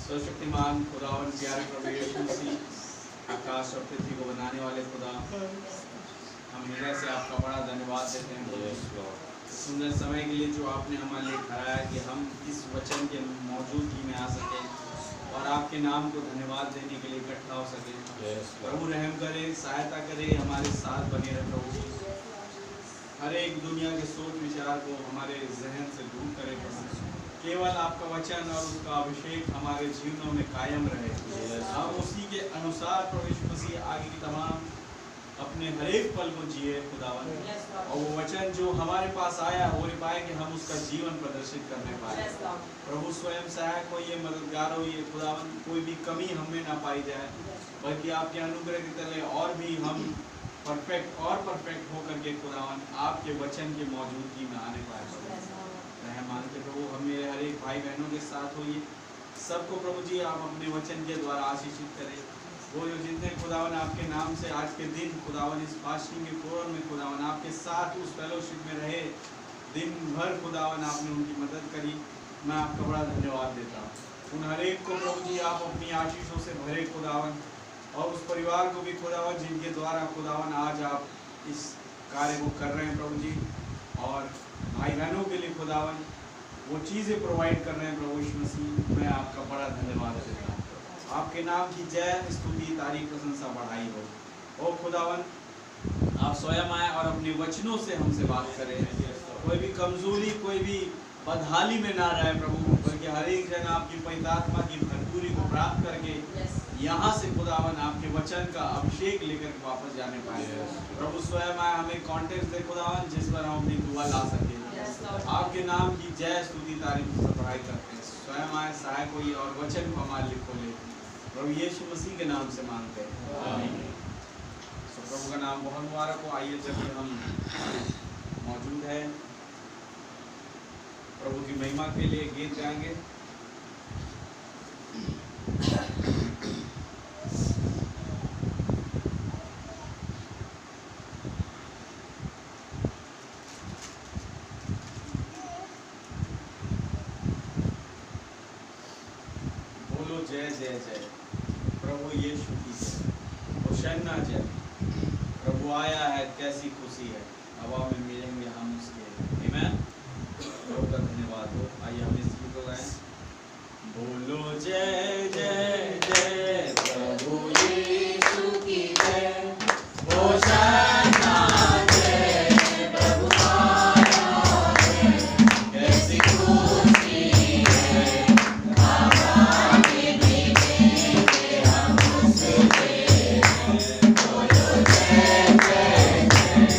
सर्वशक्तिमान खुदावन प्यारे प्रभु यीशु मसीह आकाश और पृथ्वी को बनाने वाले खुदा, हम हृदय से आपका बड़ा धन्यवाद देते हैं सुंदर समय के लिए जो आपने हमारे लिए कराया कि हम इस वचन के मौजूदगी में आ सके और आपके नाम को धन्यवाद देने के लिए इकट्ठा हो सके। प्रभु रहम करे, सहायता करे, हमारे साथ बने रहे प्रभु जी। हर एक दुनिया के सोच विचार को हमारे जहन से दूर करे प्रभु। केवल आपका वचन और उसका अभिषेक हमारे जीवनों में कायम रहे। हम उसी के अनुसार प्रभु यीशु मसीह आगे की तमाम अपने हर एक पल को जिए खुदावन, और वो वचन जो हमारे पास आया हो पाए कि हम उसका जीवन प्रदर्शित करने पाए। प्रभु स्वयं सहायक हो, ये मददगार हो, ये खुदावन कोई भी कमी हमें ना पाई जाए, बल्कि आपके अनुग्रह के तले और भी हम परफेक्ट होकर के खुदावन आपके वचन की मौजूदगी में आने पाए। रहमान के प्रभु हम मेरे हर एक भाई बहनों के साथ होइए, सबको प्रभु जी आप अपने वचन के द्वारा आशीषित करें। वो जो जितने खुदावन आपके नाम से आज के दिन खुदावन इस फास्टिंग के कोरन में खुदावन आपके साथ उस फेलोशिप में रहे, दिन भर खुदावन आपने उनकी मदद करी, मैं आपका बड़ा धन्यवाद देता हूँ। उन हर एक को प्रभु जी आप अपनी आशीषों से भरे खुदावन, और उस परिवार को भी खुदावन जिनके द्वारा खुदावन आज आप इस कार्य को कर रहे हैं प्रभु जी, और भाई बहनों के लिए खुदावन वो चीज़ें प्रोवाइड कर रहे हैं प्रभु यीशु मसीह, मैं आपका बड़ा धन्यवाद देता हूँ। आपके नाम की जय स्तुति तारीफ प्रशंसा बढ़ाई हो। ओ खुदावन आप स्वयं आए और अपने वचनों से हमसे बात करें। कोई भी कमजोरी, कोई भी बदहाली में ना रहे प्रभु, बल्कि हर एक जन आपकी पवित्र आत्मा की भरपूरी को प्राप्त करके यहाँ से खुदावन आपके वचन का अभिषेक लेकर वापस जाने पाए। प्रभु स्वयं आए, हमें कॉन्टेक्स्ट दे खुदावन जिस पर हम अपनी दुआ ला सके। आपके नाम की जय स्तुति तारीफ पढ़ाई करते हैं। स्वयं आए, सहायक होइए और वचन को हमारे लिए खोले। प्रभु यीशु मसीह के नाम से मांगते हैं, आमीन। प्रभु का नाम बहुत मुबारक हो। आइए जब हम मौजूद है प्रभु की महिमा के लिए गीत गाएंगे। बोलो जय जय जय प्रभु यीशु की जय, होशन्ना जय। प्रभु आया है, कैसी खुशी है, हवा में मिलेंगे हम उसके। आमीन। प्रभु का धन्यवाद हो। आइए हम इस गीत को गाएं। बोलो जय जय जय प्रभु यीशु की जय, होशन्ना जय, प्रभु आया है, कैसी खुशी है, हवा में मिलेंगे हम उसके। बोलो जय जय जय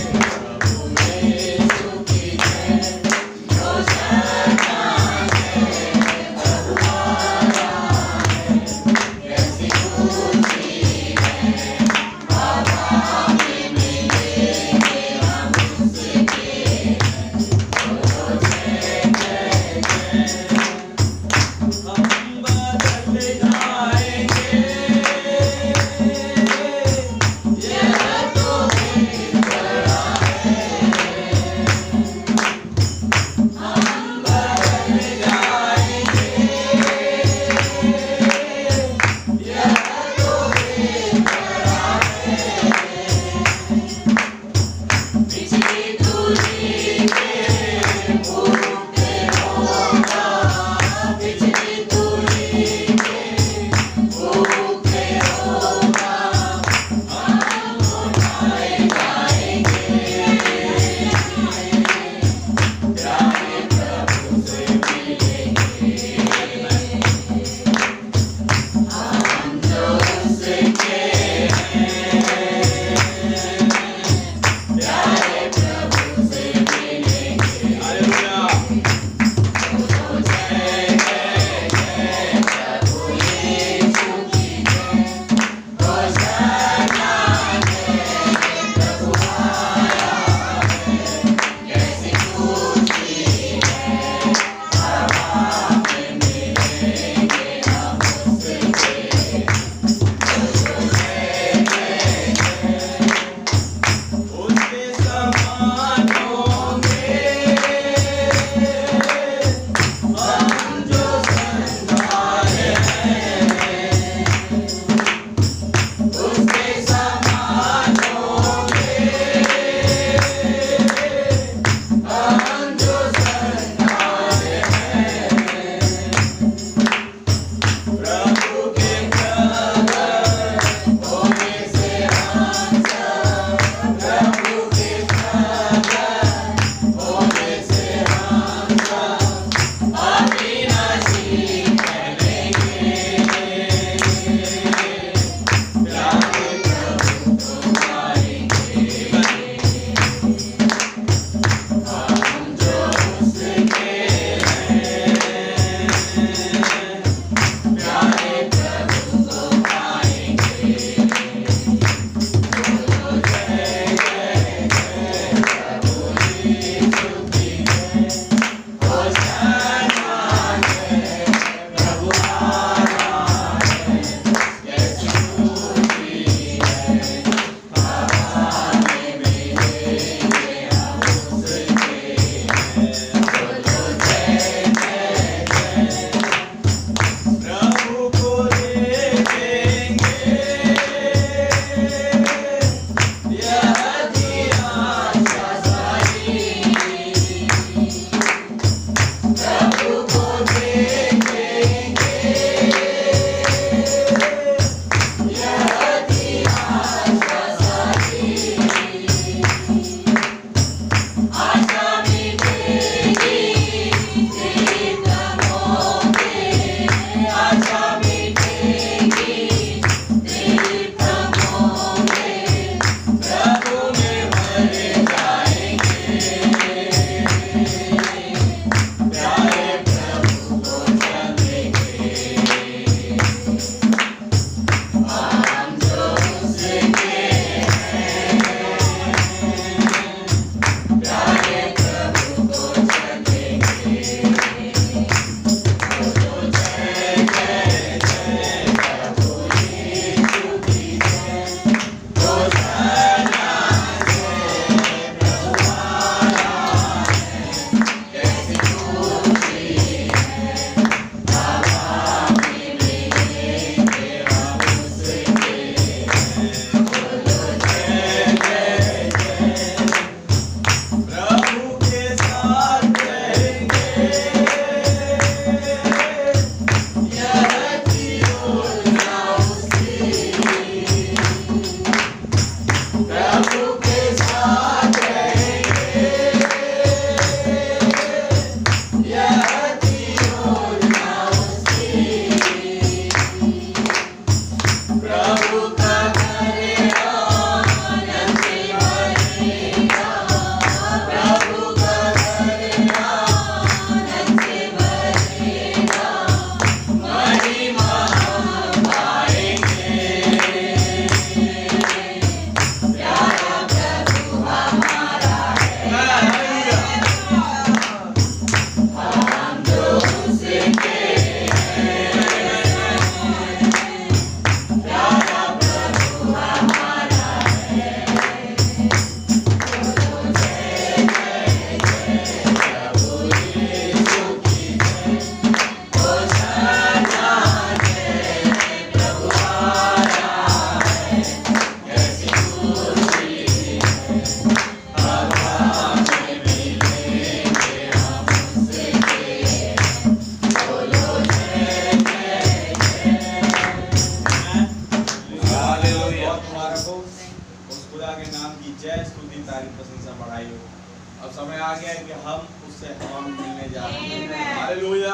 हैं कि हम उससे हम मिलने जा रहे हैं। हालेलुया,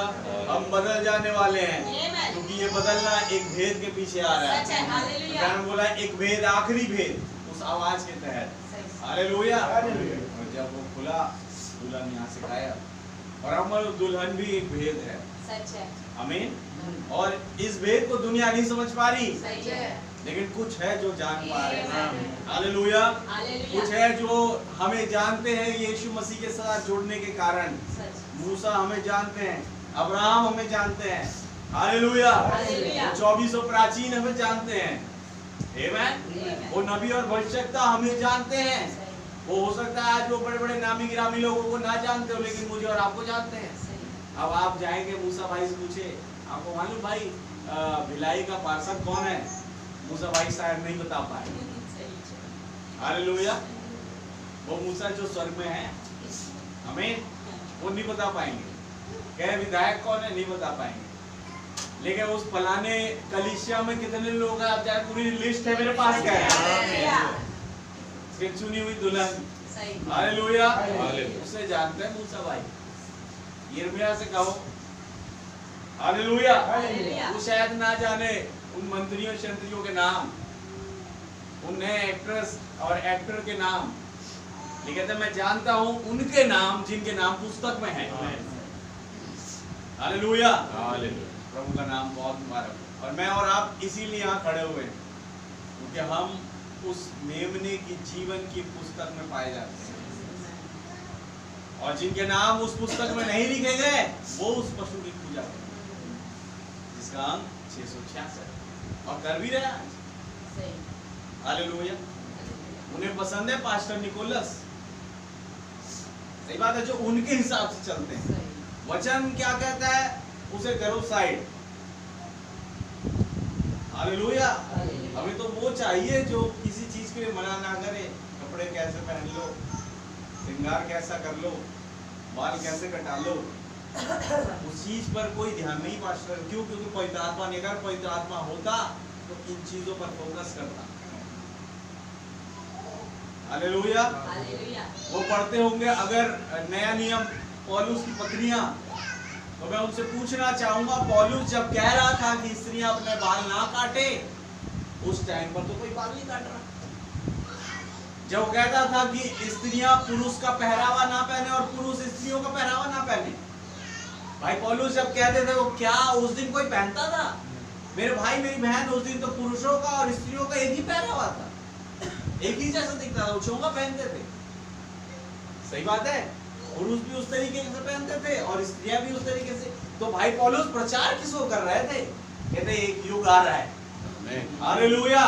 हम बदल जाने वाले हैं, क्योंकि ये बदलना एक भेद के पीछे आ रहा है। बोला एक भेद, आखिरी भेद उस आवाज के तहत। हालेलुया। और जब वो खुला, दुल्हन यहाँ से गायब। और हमारे दुल्हन भी एक भेद है। आमीन। और इस भेद को दुनिया नहीं समझ पा रही, लेकिन कुछ है जो जान पा रहे हैं। हालेलुया। कुछ है जो हमें जानते हैं यीशु मसीह के साथ जुड़ने के कारण। मूसा हमें जानते हैं, अब्राहम हमें जानते हैं। हालेलुया। 2400 प्राचीन हमें जानते हैं। आमीन। वो नबी और भविष्यवक्ता हमें जानते हैं। वो हो सकता है आज वो बड़े बड़े नामी गिरामी लोगों को ना जानते हो, लेकिन मुझे और आपको जानते हैं। अब आप जाएंगे मूसा भाई से पूछे, आपको मालूम भाई भिलाई का पार्षद कौन है? मूसा भाई शायद नहीं बता पाए। हालेलुया। वो मूसा जो स्वर्ग में है, हमें वो नहीं बता पाएंगे। कह विधायक कौन है, नहीं बता पाएंगे। लेकिन उस फलाने कलीसिया में कितने लोग हैं, आप जाए, पूरी लिस्ट है मेरे पास। क्या है? चुनी हुई दुल्हन। हालेलुया। उसे जानते हैं मूसा भाई। यिर्मयाह से कहो। हालेलुया। वो शायद ना जाने उन मंत्रियों शंत्रियों के नाम, उन नए एक्ट्रेस और एक्टर के नाम, लेकिन मैं जानता हूं उनके नाम जिनके नाम पुस्तक में है। हालेलुया। प्रभु का नाम बहुत मुबारक। और मैं और आप इसीलिए यहाँ खड़े हुए हैं, क्योंकि हम उस मेमने की जीवन की पुस्तक में पाए जाते हैं। और जिनके नाम उस पुस्तक में नहीं लिखे गए, वो उस पशु की पूजा करते हैं, जिसका अंक 666 और कर भी रहे आज। हालेलुया। उन्हें पसंद है पास्टर निकोलस। सही बात है, जो उनके हिसाब से चलते हैं। वचन क्या कहता है, उसे करो साइड। हालेलुया। हमें तो वो चाहिए जो किसी चीज के लिए मना ना करे। कपड़े कैसे पहन लो, श्रृंगार कैसा कर लो, बाल कैसे कटा लो, उस चीज पर कोई ध्यान नहीं पास्टर। क्यों? क्योंकि पवित्र आत्मा ने, अगर पवित्र आत्मा होता तो इन चीजों पर फोकस करता। हालेलुया। वो पढ़ते होंगे अगर नया नियम पौलुस की पत्नियां, तो मैं उनसे पूछना चाहूंगा, पौलुस जब कह रहा था कि स्त्रियां अपने बाल ना काटे, उस टाइम पर तो कोई बाल नहीं काट रहा। जब वो कहता था कि स्त्रियां पुरुष का पहरावा ना पहने और पुरुष स्त्रियों का पहरावा ना पहने, भाई पौलुस जब कहते थे, वो क्या उस दिन कोई पहनता था? मेरे भाई मेरी बहन, उस दिन तो पुरुषों का और स्त्रियों का एक ही पहरावा था, एक ही जैसा दिखता था। चोंगा पहनते थे। सही बात है, पुरुष भी उस तरीके से पहनते थे और स्त्रियां भी उस तरीके से। तो भाई पौलुस प्रचार किसको कर रहे थे? कहते एक युग आ रहा है। हालेलुया।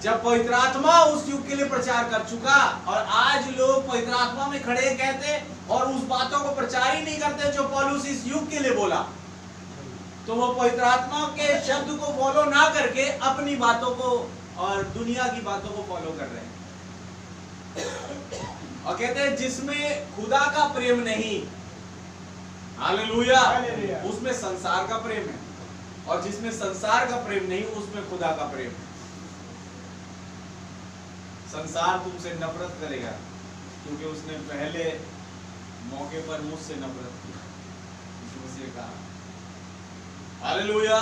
जब पवित्र आत्मा उस युग के लिए प्रचार कर चुका, और आज लोग पवित्र आत्मा में खड़े कहते और उस बातों को प्रचार ही नहीं करते जो पौलुस इस युग के लिए बोला, तो वो पवित्र आत्मा के शब्द को फॉलो ना करके अपनी बातों को और दुनिया की बातों को फॉलो कर रहे हैं। और कहते हैं जिसमें खुदा का प्रेम नहीं, हालेलुया, उसमें संसार का प्रेम है। और जिसमें संसार का प्रेम नहीं, उसमें खुदा का प्रेम है। संसार तुमसे नफरत करेगा, क्योंकि उसने पहले मौके पर मुझसे नफरत की। यीशु मसीह ने कहा। हालेलुया।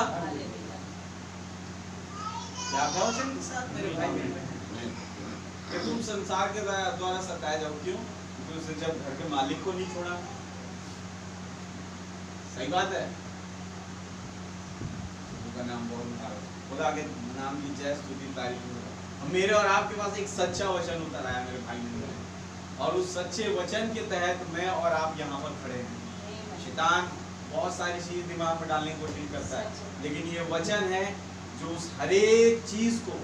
क्या कहो के साथ मेरे भाई मेरे बहन, कि तुम संसार के द्वारा सताए जाओ। क्यों? क्योंकि उसने जब घर के मालिक को नहीं छोड़ा। सही बात है। का नाम बहुत मुबारक, खुदा के नाम की जय स्तुति तारीफ हो। मेरे और आपके पास एक सच्चा वचन उतर आया मेरे भाई ने, और उस सच्चे वचन के तहत मैं और आप यहाँ पर खड़े हैं। शैतान बहुत सारी चीज दिमाग में डालने की कोशिश करता है, लेकिन ये वचन है जो उस हरेक चीज को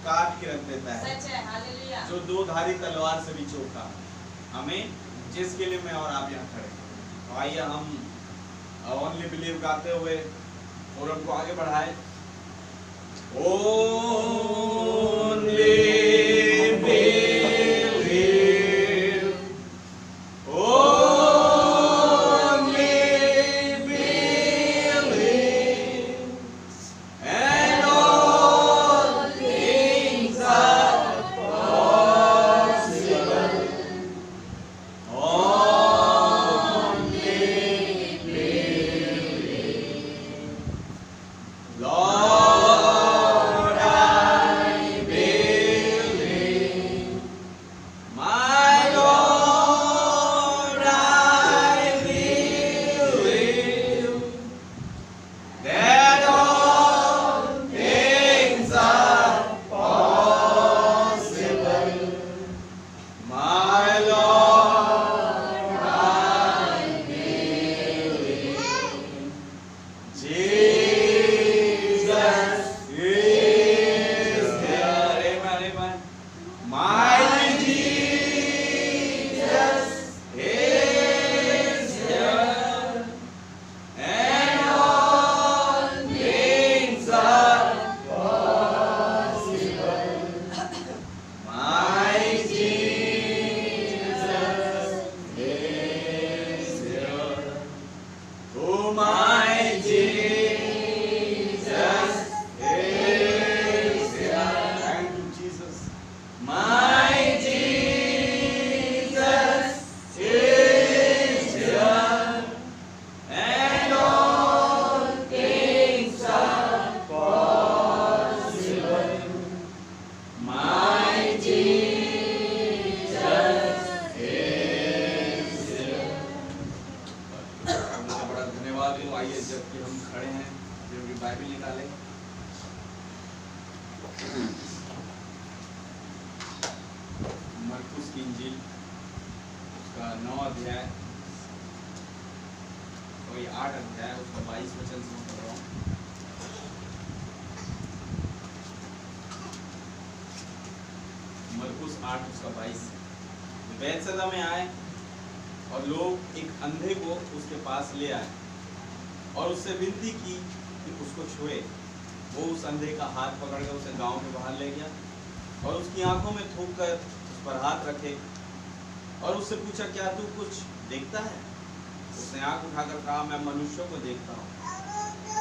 काट के रख देता है, जो दो धारी तलवार से भी चोखा। हमें जिसके लिए मैं और आप यहाँ खड़े हैं। तो आइए हम ओनली बिलीव गाते हुए फोरम को आगे बढ़ाए। ओनली Oh जबकि हम खड़े हैं, जो कि बाइबल निकालें। मरकुस की इंजील उसका 9 अध्याय वही 8 अध्याय उसका 22 वचन से मैं पढ़ रहा हूँ। मरकुस 8 उसका 22। बैतसैदा में आए और लोग एक अंधे को उसके पास ले आए और उससे विनती की कि उसको छुए। वो उस अंधे का हाथ पकड़कर उसे गांव के बाहर ले गया और उसकी आंखों में थूक कर उस पर हाथ रखे और उससे पूछा, क्या तू कुछ देखता है? उसने आंख उठाकर कहा, मैं मनुष्यों को देखता हूँ,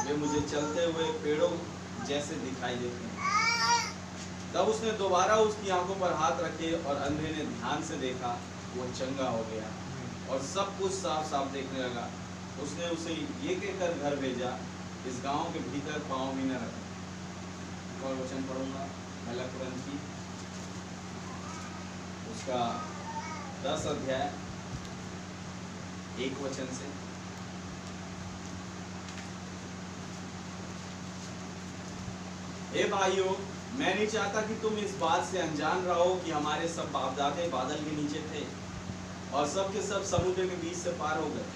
वे मुझे चलते हुए पेड़ों जैसे दिखाई देते हैं। तब उसने दोबारा उसकी आंखों पर हाथ रखे और अंधे ने ध्यान से देखा, वो चंगा हो गया और सब कुछ साफ साफ देखने लगा। उसने उसे ये कहकर घर भेजा, इस गांव के भीतर पांव भी न रखा। और वचन पढ़ूंगा पहला कुरिन्थी उसका 10 अध्याय 1 वचन से। हे भाइयों, मैं नहीं चाहता कि तुम इस बात से अनजान रहो कि हमारे सब बाप दादे बादल के नीचे थे और सब के सब समुद्र के बीच से पार हो गए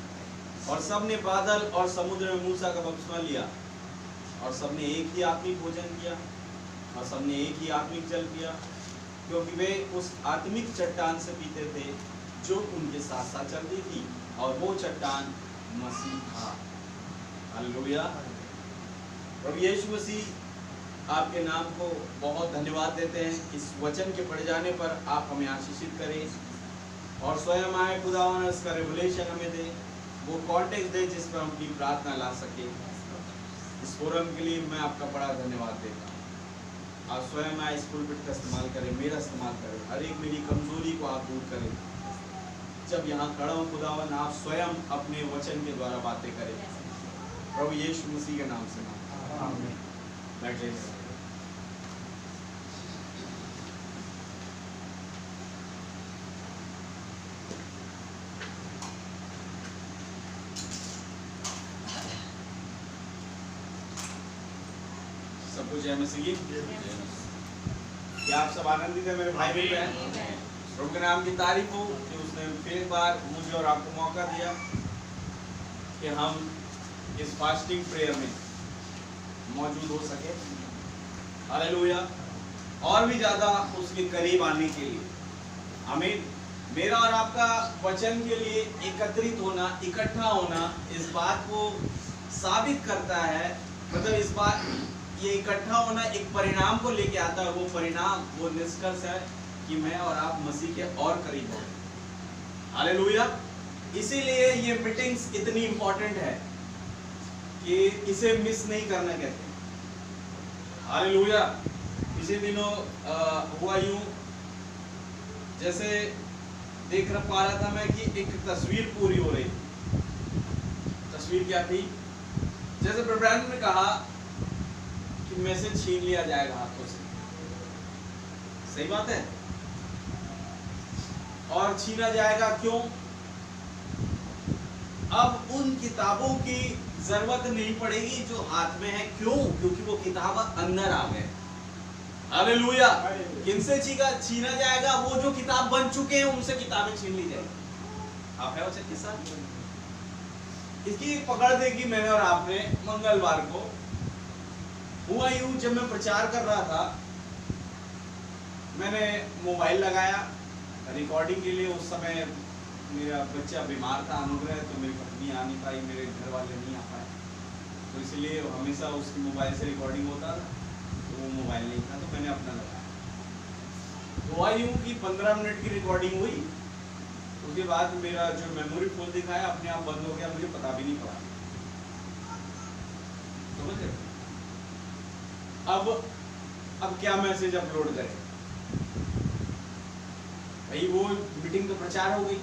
और सब ने बादल और समुद्र में मूसा का बपतिस्मा लिया और सब ने एक ही आत्मिक भोजन किया और सब ने एक ही आत्मिक जल पिया, क्योंकि वे उस आत्मिक चट्टान से पीते थे जो उनके साथ साथ चलती थी और वो चट्टान मसीह था। हालेलुया। प्रभु यीशु मसीह आपके नाम को बहुत धन्यवाद देते हैं। इस वचन के पढ़े जाने पर आप हमें आशीषित करें और स्वयं आए खुदावन इसका रेवलेशन हमें दे, वो कॉन्टेक्स्ट दे जिस पर हम अपनी प्रार्थना ला सके। इस फोरम के लिए मैं आपका बड़ा धन्यवाद देता हूँ। आप स्वयं आए इस पुलपिट का इस्तेमाल करें, मेरा इस्तेमाल करें, हर एक मेरी कमजोरी को आप दूर करें। जब यहाँ खड़ा हूँ खुदावन, आप स्वयं अपने वचन के द्वारा बातें करें। प्रभु यीशु मसीह के नाम से आमीन। बैठे सब कुछ जय मसीह। क्या आप सब आनंदित है मेरे भाई बहन? प्रभु के नाम की तारीफ हो कि उसने फिर एक बार मुझे और आपको मौका दिया कि हम इस फास्टिंग प्रेयर में मौजूद हो सके। हालेलुया। और भी ज्यादा उसके करीब आने के लिए आमीन। मेरा और आपका वचन के लिए एकत्रित होना, इकट्ठा होना इस बात को साबित करता है, मतलब इस बात ये इकट्ठा होना एक परिणाम को लेके आता है। वो परिणाम, वो निष्कर्ष है कि मैं और आप मसीह के और करीब हो। हालेलुया। इसीलिए ये मीटिंग्स इतनी इंपॉर्टेंट है कि इसे मिस नहीं करना कहते हैं। हालेलुया। इसी दिनों हुआ यूं, जैसे देख पा रहा था मैं कि एक तस्वीर पूरी हो रही। तस्वीर क्या थी? जैसे प्रभु ने कहा कि मैसेज छीन लिया जाएगा हाथों से। सही बात है। और छीना जाएगा क्यों? अब उन किताबों की जरूरत नहीं पड़ेगी जो हाथ में है। क्यों? क्योंकि वो किताब अंदर आ गए। हालेलुया। किनसे छीना जाएगा? वो जो किताब बन चुके हैं उनसे किताबें छीन ली जाएगी। आप है उसे किस्सा? इसकी पकड़ देगी मैंने और आपने। मंगलवार को हुआ यूं, जब मैं प्रचार कर रहा था मैंने मोबाइल लगाया रिकॉर्डिंग के लिए। उस समय मेरा बच्चा बीमार था, अनुग्रह, तो मेरी पत्नी आ नहीं पाई, मेरे घर वाले नहीं आ पाए, तो इसलिए हमेशा उसकी मोबाइल से रिकॉर्डिंग होता था, तो वो मोबाइल नहीं था, तो मैंने अपना लगाया। तो हुआ यूं कि 15 मिनट की रिकॉर्डिंग हुई। उसके बाद मेरा जो मेमोरी फुल दिखाया अपने आप बंद हो गया, मुझे पता भी नहीं पड़ा। समझ रहे? अब क्या मैसेज अपलोड करें? भाई वो मीटिंग तो प्रचार हो गई,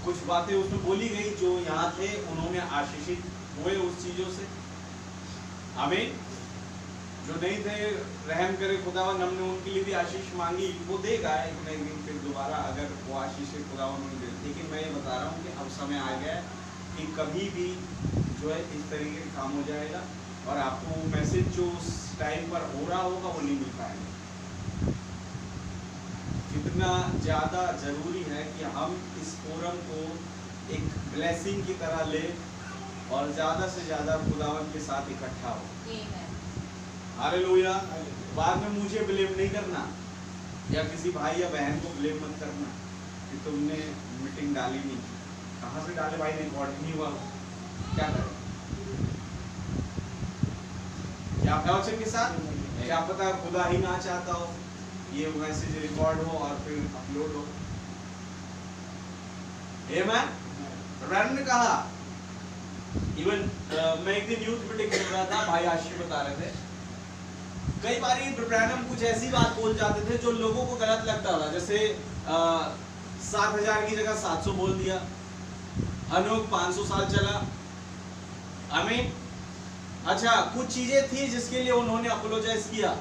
कुछ बातें उसमें बोली गई, जो यहाँ थे उन्होंने आशीषित हुए उस चीजों से। आमीन। जो नहीं थे, रहम करे खुदावन, हमने उनके लिए भी आशीष मांगी, वो देगा एक दिन फिर दोबारा, अगर वो आशीष खुदावन उन्हें दे। लेकिन मैं ये बता रहा हूँ कि अब समय आ गया है कि कभी भी जो है इस तरीके का काम हो जाएगा और आपको वो मैसेज जो उस टाइम पर हो रहा होगा वो नहीं मिल पाएगा। कितना ज़्यादा ज़रूरी है कि हम इस फोरम को एक ब्लेसिंग की तरह ले और ज़्यादा से ज़्यादा खुदावन के साथ इकट्ठा हो। हालेलुया। बाद में मुझे ब्लेम नहीं करना या किसी भाई या बहन को ब्लेम मत करना कि तुमने मीटिंग डाली नहीं। कहाँ से डाले भाई, रिकॉर्ड नहीं हुआ, क्या करें? क्या वचन के साथ क्या पता खुदा ही ना चाहता हो ये मैसेज रिकॉर्ड हो और फिर अपलोड हो। आमीन। ब्रैनम ने कहा, इवन मैं एक दिन यूथ मीटिंग सुन रहा था, भाई आशीष बता रहे थे, कई बार ब्रैनम कुछ ऐसी बात बोल जाते थे जो लोगों को गलत लगता था। जैसे 7000 की जगह 700 बोल दिया, अनोख 500 साल चला। आमीन। अच्छा, कुछ चीजें थी जिसके लिए उन्होंने अपोलोजाइज किया।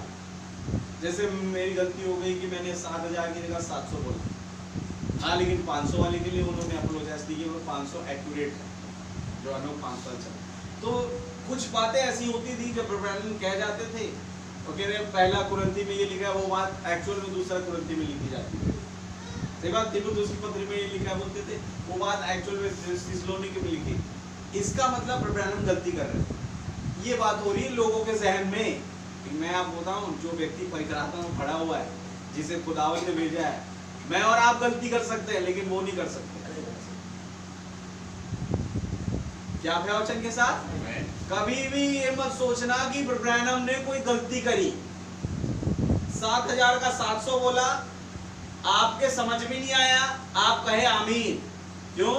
जैसे मेरी गलती हो गई कि मैंने 7000 की जगह 700 बोला, हाँ, लेकिन 500 वाले के लिए उन्होंने अपोलोजाइज की कि वो 500 एक्यूरेट है, जो अनोख 500 चला। तो कुछ बातें ऐसी होती थी जब ब्रैनम कह जाते थे तो कह रहे पहला कुरिन्थी में ये लिखा है, वो बात एक्चुअल में दूसरा कुरिन्थी में लिखी जाती है। सही बात, तीमुथियुस की पत्री में ये लिखा बोलते थे, वो बात एक्चुअल में थिस्सलुनीके में लिखी। इसका मतलब ब्रैनम गलती कर रहे थे। ये बात हो रही है लोगों के जहन में। मैं आपको बताऊं, जो व्यक्ति पवित्र आत्मा में खड़ा हुआ है, जिसे खुदावंद ने भेजा है, मैं और आप गलती कर सकते हैं लेकिन वो नहीं कर सकते। क्या वचन के साथ कभी भी ये मत सोचना कि ब्रैनम ने कोई गलती करी। 7000 का 700 बोला, आपके समझ में नहीं आया, आप कहे आमीन। क्यों?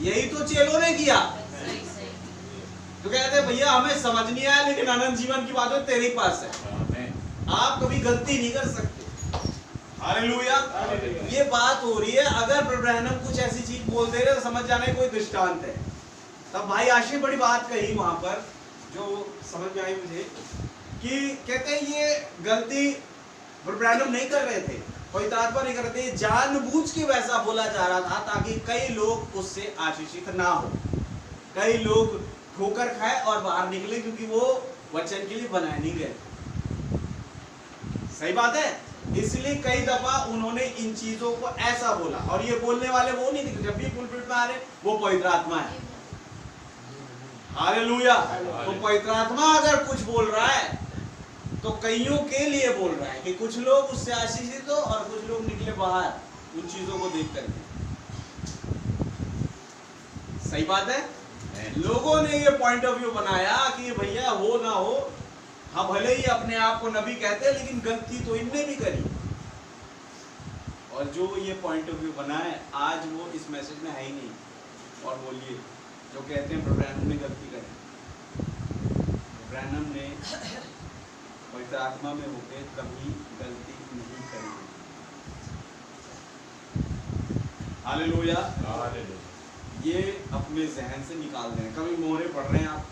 यही तो चेलों ने किया। तो कहते भैया हमें समझ नहीं आया लेकिन अनंत जीवन की बात तेरे पास है। आप कभी गलती नहीं कर सकते। हालेलुया। ये बात हो रही है। अगर ब्रैनम कुछ ऐसी चीज बोल दे रहे तो समझ जाने कोई दृष्टांत है। तब भाई आशीष बड़ी बात कही वहां पर जो समझ में आई मुझे, कि कहते हैं ये गलती ब्रैनम नहीं कर रहे थे, पवित्र आत्मा नहीं कर रहे थे, जानबूझ के वैसा बोला जा रहा था ताकि कई लोग उससे आशीषित ना हो, कई लोग ठोकर खाए और बाहर निकले, क्योंकि वो वचन के लिए बनाए नहीं गए। सही बात है। इसलिए कई दफा उन्होंने इन चीजों को ऐसा बोला, और ये बोलने वाले वो नहीं थे, जब भी पुलपिट में आ रहे वो पवित्र आत्मा है। हालेलुया। तो पवित्र आत्मा अगर कुछ बोल रहा है तो कईयों के लिए बोल रहा है कि कुछ लोग उससे आशीषित हो और कुछ लोग निकले बाहर उन चीजों को देख करके। सही बात है। लोगों ने ये पॉइंट ऑफ व्यू बनाया कि भैया हो ना हो, हाँ भले ही अपने आप को नबी कहते हैं लेकिन गलती तो इनने भी करी। और जो ये पॉइंट ऑफ व्यू बना है आज वो इस मैसेज में है ही नहीं। और बोलिए जो कहते हैं ब्रैनम ने गलती करी, ब्रैनम ने पवित्र आत्मा में होकर कभी गलती नहीं करी। हालेलुया। ये अपने जहन से निकाल दें। कभी मोहरे पढ़ रहे हैं आप,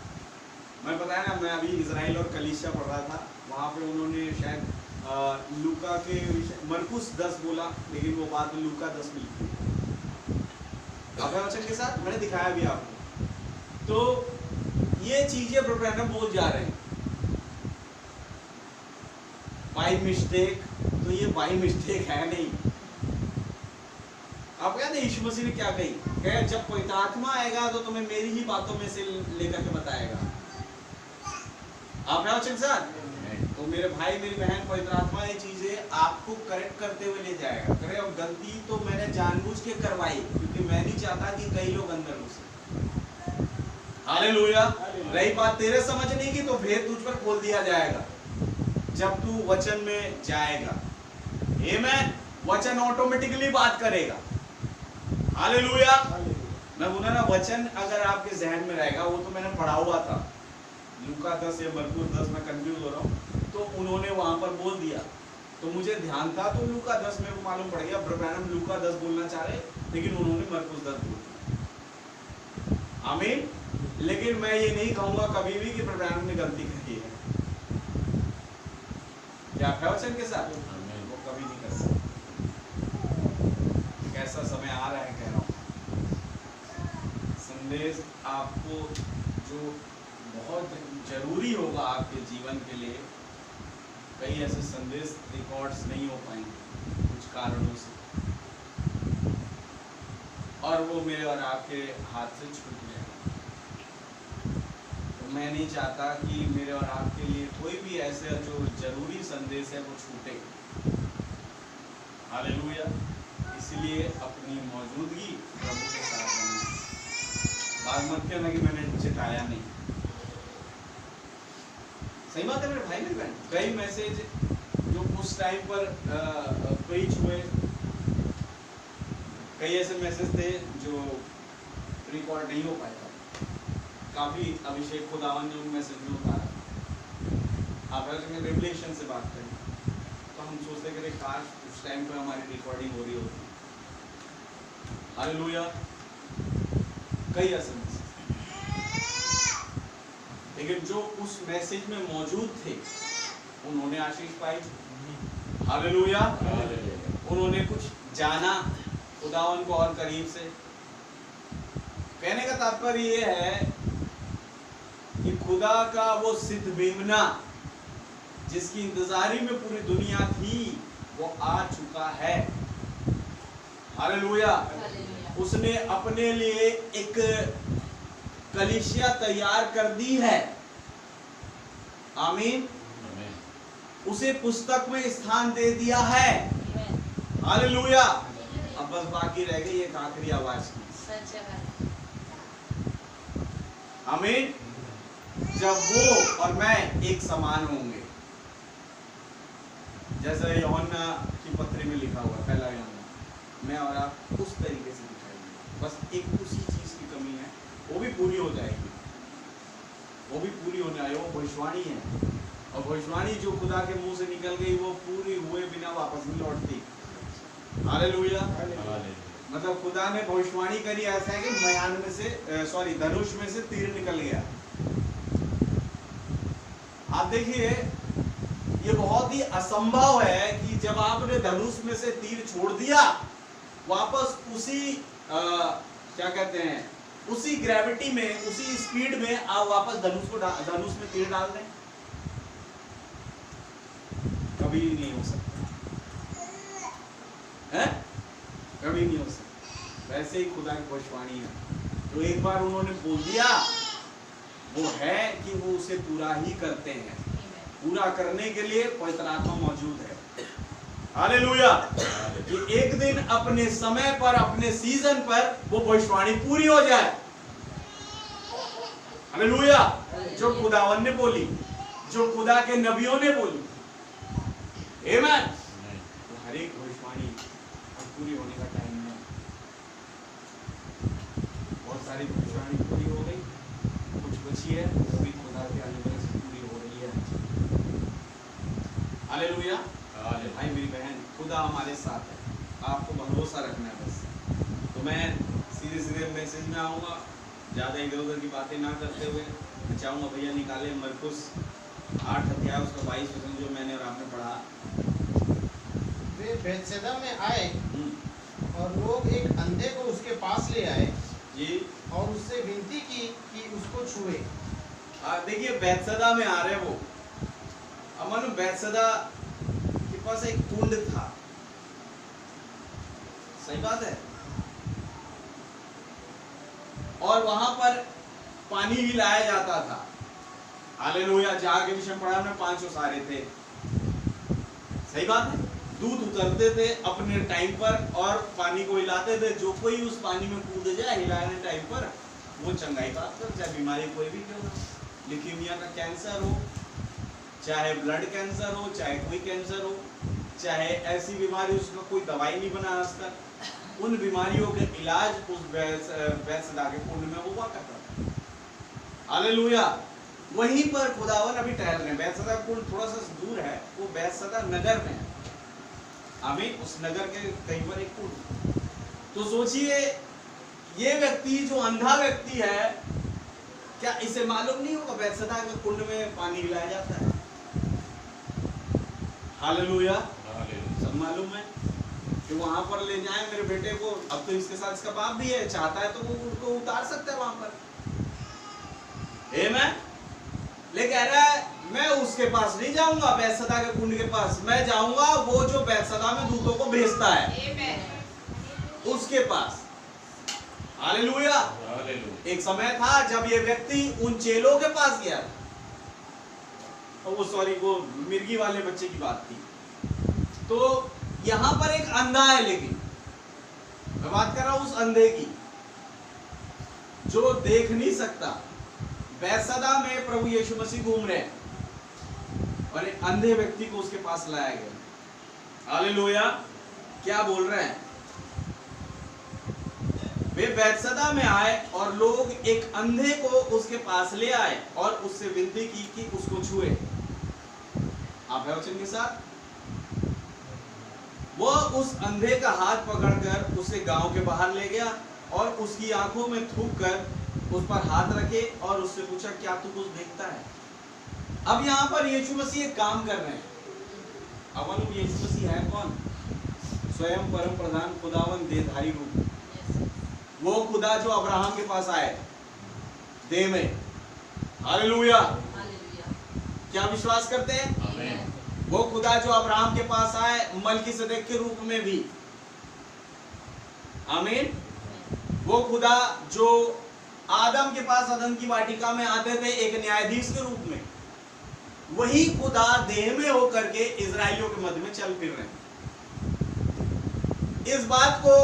मैं बताया ना, मैं अभी इजराइल और कलीसिया पढ़ रहा था, वहाँ पे उन्होंने शायद लूका के मरकुस 10 बोला, लेकिन वो बात में लूका 10 में लिखी। आपके वचन के साथ मैंने दिखाया भी आपको। तो ये चीजें ब्रैनम बोल जा रहे हैं बाई मिस्टेक, तो ये बाई मिस्टेक है नहीं। आप कहते हैं यीशु मसीह ने क्या कही, कहे जब पवित्र आत्मा आएगा तो तुम्हें मेरी ही बातों में से लेकर के बताएगा। आप वचन साथ तो मेरे भाई मेरी बहन, पवित्र आत्मा ये चीजें आपको करेक्ट करते हुए ले जाएगा। करे अब गलती तो मैंने जानबूझ के करवाई क्योंकि मैं नहीं चाहता कि कई लोग अंदर घुसे। हालेलुया। रही बात तेरे समझने की, तो भेद तुझ पर खोल दिया जाएगा जब तू वचन में जाएगा। आमीन। वचन ऑटोमेटिकली बात करेगा। हालेलुया। मैं बोला ना, वचन अगर आपके जहन में रहेगा, वो तो मैंने पढ़ा हुआ था लूका 10 या मरकुस 10, मैं कंफ्यूज हो रहा हूँ, तो उन्होंने वहां पर बोल दिया तो मुझे ध्यान था, तो लूका 10 में मालूम पड़ गया ब्रैनम लूका 10 बोलना चाह रहे लेकिन उन्होंने मरकुस 10 बोल दिया। आमीन। लेकिन मैं ये नहीं कहूंगा कभी भी कि ब्रैनम ने गलती करी है। क्या वचन के साथ वो कभी नहीं कर सकते। कैसा समय आ रहा है कह रहा हूँ, संदेश आपको जो बहुत जरूरी होगा आपके जीवन के लिए, कई ऐसे संदेश रिकॉर्ड्स नहीं हो पाएंगे कुछ कारणों से, और वो मेरे और आपके हाथ से छूट जाएगा। तो मैं नहीं चाहता कि मेरे और आपके लिए कोई भी ऐसे जो जरूरी संदेश है वो छूटे। हालेलुया। इसलिए अपनी मौजूदगी प्रभु के साथ बनाएं। बात मत कहना कि मैंने चिताया नहीं। सही बात है मेरे भाई मेरे बहन। कई मैसेज जो उस टाइम पर प्रीच हुए, कई ऐसे मैसेज थे जो रिकॉर्ड नहीं हो पाया था। काफी अभिषेक खुदावन ने उन मैसेज में उतारा। आप अगर रेवलेशन से बात करें तो हम सोचते कि काश उस टाइम पर हमारी रिकॉर्डिंग हो रही होती। हालेलुया। कई ऐसे मैसेज, लेकिन जो उस मैसेज में मौजूद थे उन्होंने आशीष पाई। हालेलुया। उन्होंने कुछ जाना खुदावन को और करीब से। कहने का तात्पर्य ये है कि खुदा का वो सिद्ध मेमना जिसकी इंतजारी में पूरी दुनिया थी वो आ चुका है। हालेलुया। उसने अपने लिए एक कलीसिया तैयार कर दी है। आमीन। उसे पुस्तक में स्थान दे दिया है। हालेलुया। अब बस बाकी रह गई एक आखिरी आवाज की। आमीन। जब वो और मैं एक समान होंगे, जैसा यूहन्ना की पत्री में लिखा हुआ है, पहला यूहन्ना, मैं और आप उस तरीके से दिखाई देंगे। बस एक उसी चीज की कमी है, वो भी पूरी हो जाएगी। वो भी पूरी होने आई। वो भविष्यवाणी है, और भविष्यवाणी जो खुदा के मुंह से निकल गई वो पूरी हुए बिना वापस नहीं लौटती। हालेलुया। मतलब खुदा ने भविष्यवाणी करी, ऐसा है कि मयान में से धनुष में से तीर निकल गया। आप देखिए ये बहुत ही असंभव है कि जब आपने धनुष में से तीर छोड़ दिया, वापस उसी क्या कहते हैं, उसी ग्रेविटी में, उसी स्पीड में आप वापस धनुष में तीर डाल दें। कभी नहीं हो सकता है, कभी नहीं हो सकता। वैसे ही खुदा की भविष्यवाणी है, तो एक बार उन्होंने बोल दिया वो है कि वो उसे पूरा ही करते हैं। पूरा करने के लिए पवित्र आत्मा मौजूद है। हालेलुया। कि एक दिन अपने समय पर, अपने सीजन पर वो भविष्यवाणी पूरी हो जाए। हालेलुया। जो खुदावन ने बोली, जो खुदा के नबियों ने बोली, आमीन। हर एक भविष्यवाणी पूरी होने का टाइम है। बहुत सारी भविष्यवाणी पूरी हो गई, कुछ बची है, वो भी खुदा के अनुग्रह से पूरी हो रही है। हालेलुया। भाई मेरी बहन, खुदा हमारे साथ है, आपको भरोसा रखना है बस। तो मैं सीधे सीधे मैसेज में आऊँगा, ज़्यादा इधर उधर की बातें ना करते हुए। मैं चाहूँगा भैया निकाले मरकुस 8 अध्याय उसका 22 वचन जो मैंने और आपने पढ़ा। वे बैतसैदा में आए और लोग एक अंधे को उसके पास ले आए जी, और उससे विनती की कि उसको छुए। देखिए बैतसैदा में आ रहे वो। अब मानो बैतसैदा के पास एक कुंड था। सही बात है। और वहां पर पानी भी लाया जाता था। हालेलुया। जहाँ के विषय पढ़ा हमने 5 ओसारे थे। सही बात है। दूध उतरते थे अपने टाइम पर और पानी को हिलाते थे। जो कोई उस पानी में कूद जाए हिलाने टाइम पर, वो चंगाई प्राप्त कर, चाहे बीमारी कोई भी क्यों ना, ल्यूकीमिया का कैंसर हो, चाहे ब्लड कैंसर हो, चाहे कोई कैंसर हो, चाहे ऐसी बीमारी उसका कोई दवाई नहीं बना आज तक, उन बीमारियों के इलाज उस बैतसैदा के कुंड में हुआ करता था। हालेलुया। वहीं पर खुदावन अभी टहल रहे हैं। बैतसैदा कुंड थोड़ा सा दूर है, वो बैतसैदा नगर में है। आमीन। उस नगर के कहीं पर एक कुंड। तो सोचिए ये व्यक्ति जो अंधा व्यक्ति है, क्या इसे मालूम नहीं होगा बैतसैदा के कुंड में पानी हिलाया जाता है? हालेलुया। सब मालूम है। कि वहां पर ले जाए मेरे बेटे को। अब तो इसके साथ इसका बाप भी है, चाहता है तो वो उनको उतार सकता है वहां पर। आमीन। ले कह रहा है मैं उसके पास नहीं जाऊंगा, बैतसैदा के कुंड के पास, मैं जाऊंगा वो जो बैतसैदा में दूतों को भेजता है उसके पास। हालेलुया। एक समय था जब ये व्यक्ति उन चेलों के पास गया था, वो सॉरी वो मिर्गी वाले बच्चे की बात थी। तो यहां पर एक अंधा है, लेकिन मैं बात कर रहा हूं उस अंधे की जो देख नहीं सकता। बैतसैदा में प्रभु यीशु मसीह घूम रहे हैं और एक अंधे व्यक्ति को उसके पास लाया गया। हालेलुया। क्या बोल रहे हैं? वे बैतसैदा में आए और लोग एक अंधे को उसके पास ले आए और उससे विनती की कि उसको छुए। आप है वचन के साथ? वो उस अंधे का हाथ पकड़कर उसे गांव के बाहर ले गया और उसकी आंखों में थूक कर उस पर हाथ रखे और उससे पूछा क्या तू कुछ देखता है? अब यहां पर यीशु मसीह एक काम कर रहे हैं। अब यीशु मसीह है कौन? स्वयं परम प्रधान खुदावन देहधारी रूप, वो खुदा जो अब्राहम के पास आए देह में। हालेलुया। क्या विश्वास करते हैं? आमीन। वो खुदा जो अब्राहम के पास आए मलकीसदेक के रूप में भी। आमीन। वो खुदा जो आदम के पास अदन की वाटिका में आते थे एक न्यायाधीश के रूप में, वही खुदा देह में होकर के इजराइलियों के मध्य में चल फिर रहे हैं। इस बात को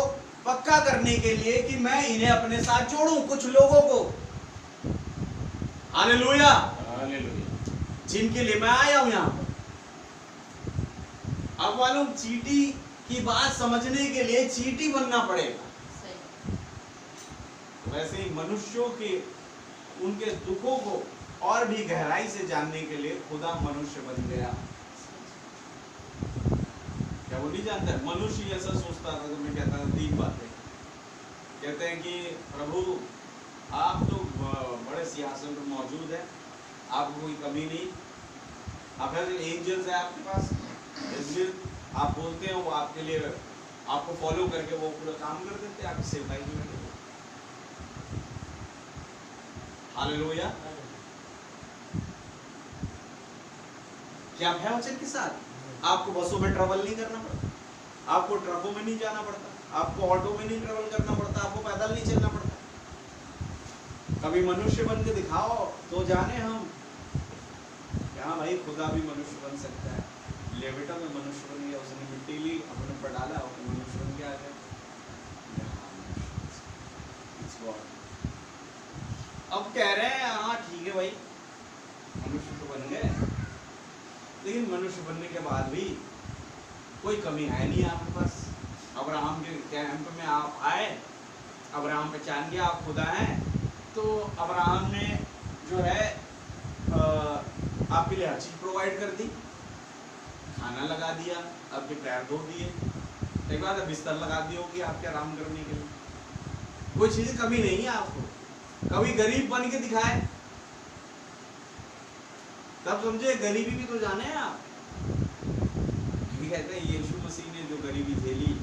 पक्का करने के लिए कि मैं इन्हें अपने साथ जोड़ूं कुछ लोगों को। हालेलुया। जिनके लिए मैं आया हूं यहां पर। अब मालूम चींटी की बात समझने के लिए चींटी बनना पड़ेगा। वैसे ही मनुष्यों के उनके दुखों को और भी गहराई से जानने के लिए खुदा मनुष्य बन गया। क्या वो नहीं जानता? मनुष्य ऐसा सोचता था, तो मैं कहता था 3 बातें कहते हैं कि प्रभु आप तो बड़े सिंहासन पर मौजूद है, आपको कोई कमी नहीं, आप एंजल्स है आपके पास, इसलिए आप बोलते हैं वो आपके लिए आपको फॉलो करके वो पूरा काम कर देते हैं, आपकी सेवकाई भी करते हैं। हालेलुया। क्या है वचन के साथ? आपको बसों में ट्रैवल नहीं करना पड़ता, आपको ट्रकों में नहीं जाना पड़ता, आपको ऑटो में नहीं ट्रैवल करना पड़ता, आपको पैदल नहीं चलना पड़ता। कभी मनुष्य बन के दिखाओ तो जाने हम यहाँ भाई खुदा भी मनुष्य बन सकता है। लेविटा में मनुष्य बन गया, उसने मिट्टी ली अपने पर डाला और मनुष्य बन के आ गया। अब कह रहे हैं हाँ ठीक है भाई मनुष्य तो बन गए, लेकिन मनुष्य बनने के बाद भी कोई कमी है नहीं आपके पास। अब्राहम के कैंप में आप आए, अब्राहम पहचान गया आप खुदा हैं, तो अब्राहम ने जो है आपके लिए हर चीज़ प्रोवाइड कर दी, खाना लगा दिया, आपके पैर धो दिए, एक बार बिस्तर लगा दी होगी आपके आराम करने के लिए। कोई चीज़ कमी नहीं है आपको। कभी गरीब बन के दिखाए तब समझे गरीबी भी तो जाने हैं आप। कहते हैं यीशु मसीह ने जो गरीबी झेली,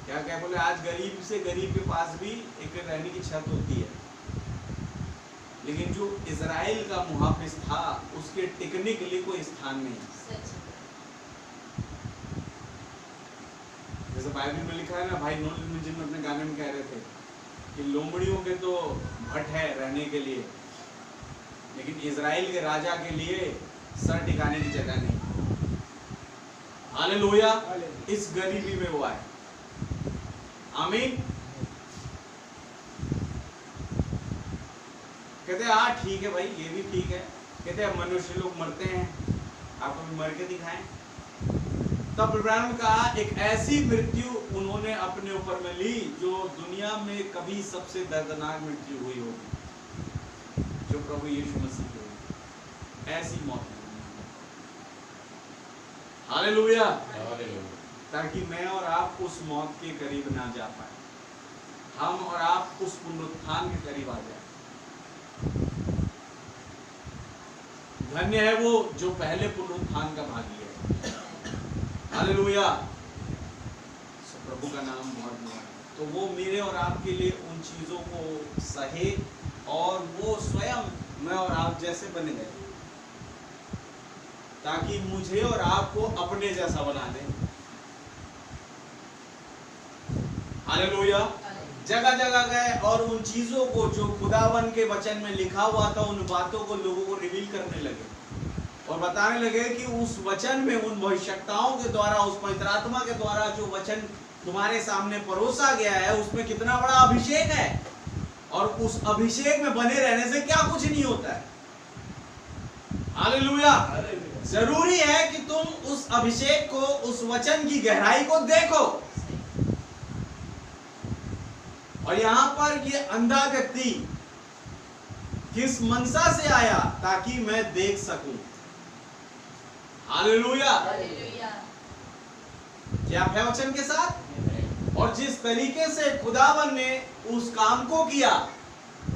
क्या क्या बोले, आज गरीब से गरीब के पास भी एक रहने की छत होती है, लेकिन जो इजराइल का मुहाफिज था उसके टिकने के लिए कोई स्थान नहीं। जैसे बाइबल में लिखा है ना, भाई नोलन जिन अपने गाने में कह रहे थे कि लोमड़ियों के तो भट है रहने के लिए, लेकिन इजराइल के राजा के लिए सर टिकाने की जगह नहीं। हालेलुया। इस गरीबी में वो आए। आमीन। कहते हैं हाँ ठीक है भाई, ये भी ठीक है। कहते हैं मनुष्य लोग मरते हैं, आपको भी मर के दिखाएं। तब इब्राहिम का एक ऐसी मृत्यु उन्होंने अपने ऊपर में ली जो दुनिया में कभी सबसे दर्दनाक मृत्यु हुई होगी, जो प्रभु यीशु मसीह की हुई। ऐसी मौत। हालेलुया। ताकि मैं और आप उस मौत के करीब ना जा पाए, हम और आप उस पुनरुत्थान के करीब आ जाए। धन्य है वो जो पहले पुनरुत्थान का भागी है। हालेलुया। प्रभु का नाम बहुत बड़ा है। तो वो मेरे और आपके लिए उन चीज़ों को सहे और वो स्वयं मैं और आप जैसे बन गए, ताकि मुझे और आपको अपने जैसा बना दे। हालेलुया। जगह जगह गए और उन चीजों को जो खुदावन के वचन में लिखा हुआ था, उन बातों को लोगों को रिवील करने लगे और बताने लगे कि उस वचन में, उन भविष्यवक्ताओं के द्वारा, उस पवित्र आत्मा के द्वारा जो वचन तुम्हारे सामने परोसा गया है, उसमें कितना बड़ा अभिषेक है और उस अभिषेक में बने रहने से क्या कुछ नहीं होता है। हालेलुया। जरूरी है कि तुम उस अभिषेक को, उस वचन की गहराई को देखो। और यहां पर ये अंधा व्यक्ति किस मनसा से आया? ताकि मैं देख सकूं। हालेलुया। क्या है वचन के साथ? और जिस तरीके से खुदावन ने उस काम को किया,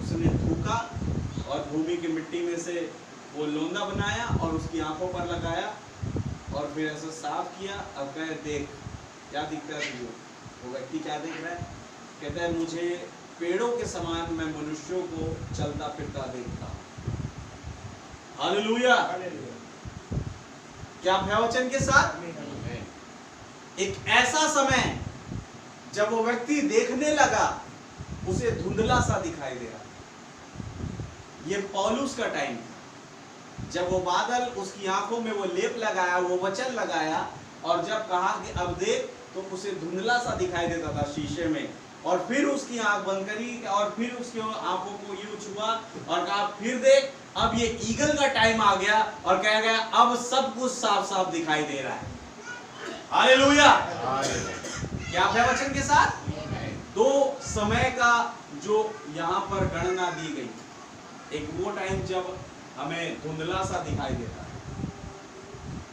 उसने थूका और भूमि की मिट्टी में से वो लोंदा बनाया और उसकी आंखों पर लगाया और फिर ऐसा साफ किया। अब कहे देख क्या दिखता है तुझे? वो व्यक्ति क्या देख रहा है? कहता है मुझे पेड़ों के समान मैं मनुष्यों को चलता फिरता देखता हूं। हालेलुया। क्या वचन के साथ? एक ऐसा समय जब वो व्यक्ति देखने लगा, उसे धुंधला सा दिखाई दे रहा। ये पौलुस का टाइम, जब वो बादल उसकी आंखों में वो लेप लगाया, वो वचन लगाया और जब कहा कि अब देख, तो उसे धुंधला सा दिखाई देता था शीशे में। और फिर उसकी आंख बंद करी और फिर उसकी आंखों को यूं छुआ और कहा फिर देख, अब ये ईगल का टाइम आ गया और कह गया अब सब कुछ साफ साफ दिखाई दे रहा है। हालेलुया। क्या है वचन के साथ? दो समय का जो यहाँ पर गणना दी गई, एक वो टाइम जब हमें धुंधला सा दिखाई देता है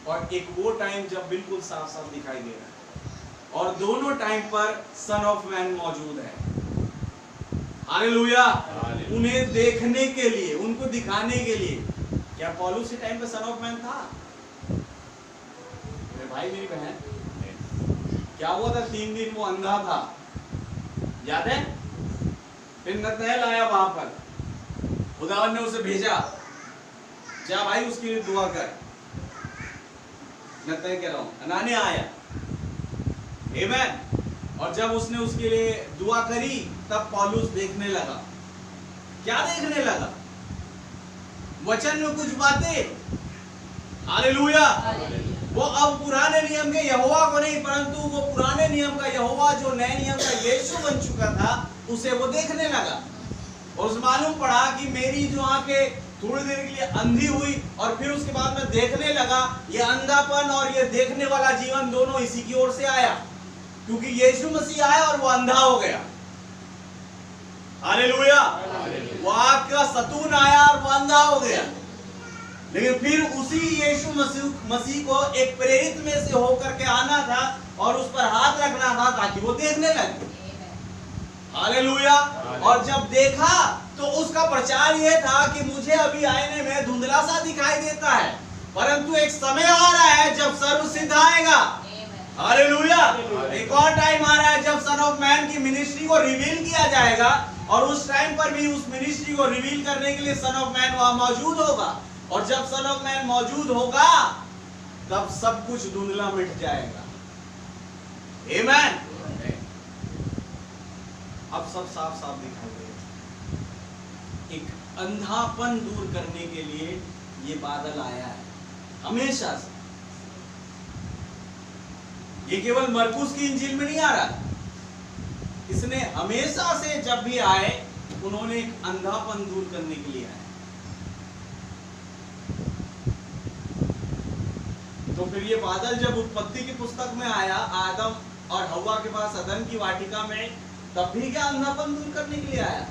और एक वो टाइम जब बिल्कुल साफ साफ दिखाई दे रहा है। और दोनों टाइम पर सन ऑफ मैन मौजूद है। हालेलुया। उन्हें देखने के लिए, उनको दिखाने के लिए। क्या पौलुस के टाइम पे सन ऑफ मैन था? मेरे भाई मेरी बहन, क्या हुआ था? 3 दिन वो अंधा था, याद है? फिर नतनएल आया वहां पर, खुदावन ने उसे भेजा, जा भाई उसके लिए दुआ कर। नतनएल कह रहा हूं, हनानिया आया। आमेन। और जब उसने उसके लिए दुआ करी, तब पौलुस देखने लगा। क्या देखने लगा? वचन में कुछ बातें। हालेलुया। वो अब पुराने नियम के यहोवा को नहीं, परंतु वो पुराने नियम का यहोवा जो नए नियम का यीशु बन चुका था, उसे वो देखने लगा। और उसे मालूम पड़ा कि मेरी जो आंखें थोड़ी देर के लिए अंधी हुई और फिर उसके बाद में देखने लगा, ये अंधापन और ये देखने वाला जीवन दोनों इसी की ओर से आया, क्योंकि यीशु मसीह आया और वो अंधा हो गया। हालेलुया। वो आग का सतून आया और वो अंधा हो गया। लेकिन फिर उसी यीशु मसीह को एक प्रेरित में से होकर के आना था और उस पर हाथ रखना था ताकि वो देखने लगे। हालेलुया। और जब देखा तो उसका प्रचार ये था कि मुझे अभी आईने में धुंधला सा दिखाई देता है, परंतु एक समय आ रहा है जब सर्व सिद्ध आएगा। हालेलुया। एक और टाइम आ रहा है जब सन ऑफ मैन की मिनिस्ट्री को रिवील किया जाएगा और उस टाइम पर भी उस मिनिस्ट्री को रिवील करने के लिए सन ऑफ मैन वहां मौजूद होगा। और जब सन ऑफ मैन मौजूद होगा, तब सब कुछ धुंधला मिट जाएगा। आमेन। अब सब साफ साफ दिखाई देगा। एक अंधापन दूर करने के लिए ये बादल आया है हमेशा से। ये केवल मरकुस की इंजील में नहीं आ रहा, इसने हमेशा से जब भी आए, उन्होंने एक अंधापन दूर करने के लिए आए। तो फिर ये बादल जब उत्पत्ति की पुस्तक में आया, आदम और हव्वा के पास अदन की वाटिका में, तब भी क्या अंधापन दूर करने के लिए आया?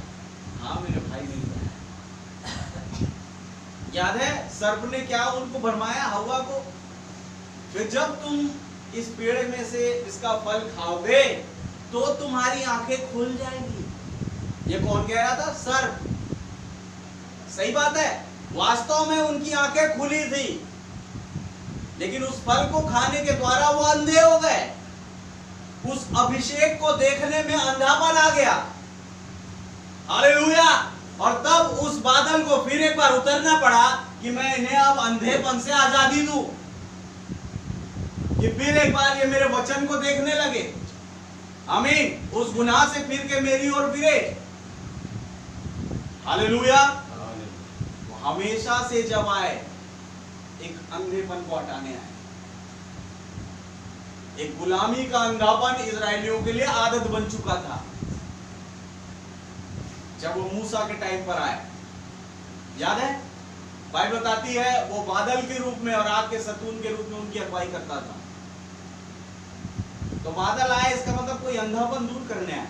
हाँ मेरे भाई, नहीं आया। याद है सर्प ने क्या उनको भरमाया, हव्वा को? फिर जब तुम इस पेड़ में से इसका फल खाओगे तो तुम्हारी आंखें खुल जाएंगी। ये कौन कह रहा था? सर्प। सही बात है, वास्तव में उनकी आंखें खुली थी, लेकिन उस फल को खाने के द्वारा वो अंधे हो गए। उस अभिषेक को देखने में अंधापन आ गया। हालेलुया। और तब उस बादल को फिर एक बार उतरना पड़ा कि मैं इन्हें अब अंधेपन से आजादी दूं, कि फिर एक बार ये मेरे वचन को देखने लगे। आमीन। उस गुनाह से फिर के मेरी ओर फिरे। हालेलुया। वो हमेशा से जब आए एक अंधेपन को हटाने आए। एक गुलामी का अंधापन इजरायलियों के लिए आदत बन चुका था। जब वो मूसा के टाइम पर आए, याद है, बाइबल बताती है वो बादल के रूप में और आग के सतून के रूप में उनकी अगुवाई करता था। तो बादल आए, इसका मतलब कोई अंधापन दूर करने आए।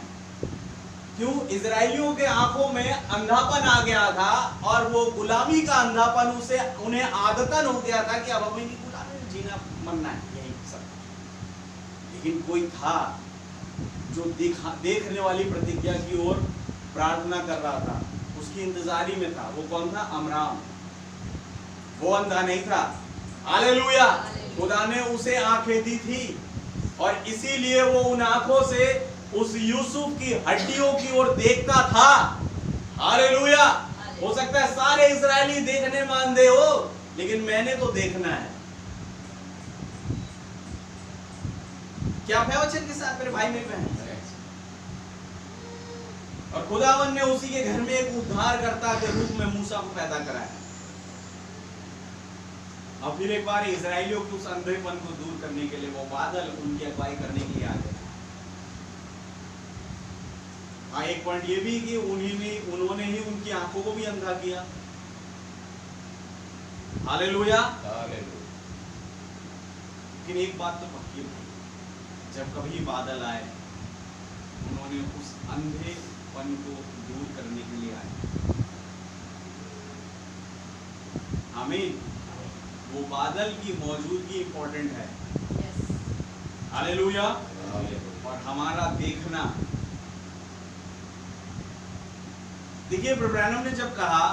क्यों? इजरायलियों के आंखों में अंधापन आ गया था और वो गुलामी का अंधापन उसे उन्हें आदतन हो गया था कि अब हमें गुलामी में जीना मरना है, यही सब। लेकिन कोई था जो देखने वाली प्रतिज्ञा की ओर प्रार्थना कर रहा था, उसकी इंतजारी में था। वो कौन था? अमराम। वो अंधा नहीं था। हालेलुया। खुदा ने उसे आंखें दी थी और इसीलिए वो उन आंखों से उस यूसुफ की हड्डियों की ओर देखता था। हालेलुया। हो सकता है सारे इजरायली देखने में अंधे हो, लेकिन मैंने तो देखना है। क्या वचन के साथ मेरे भाई मेरे बहन? और खुदावन ने उसी के घर में एक उद्धारकर्ता के रूप में मूसा को पैदा कराया। और फिर एक बार इजरायलियों के उस अंधेपन को दूर करने के लिए वो बादल उनकी अगुवाई करने के लिए आ गए। हाँ, एक पॉइंट ये भी कि उन्होंने ही उनकी आंखों को भी अंधा किया। हालेलुया। लेकिन एक बात तो पक्की है, जब कभी बादल आए उन्होंने उस अंधेपन को दूर करने के लिए आए। आमीन। वो बादल की मौजूदगी इंपॉर्टेंट है। हालेलुया। और हमारा देखना। देखिए, प्रभु ब्रैनम ने जब कहा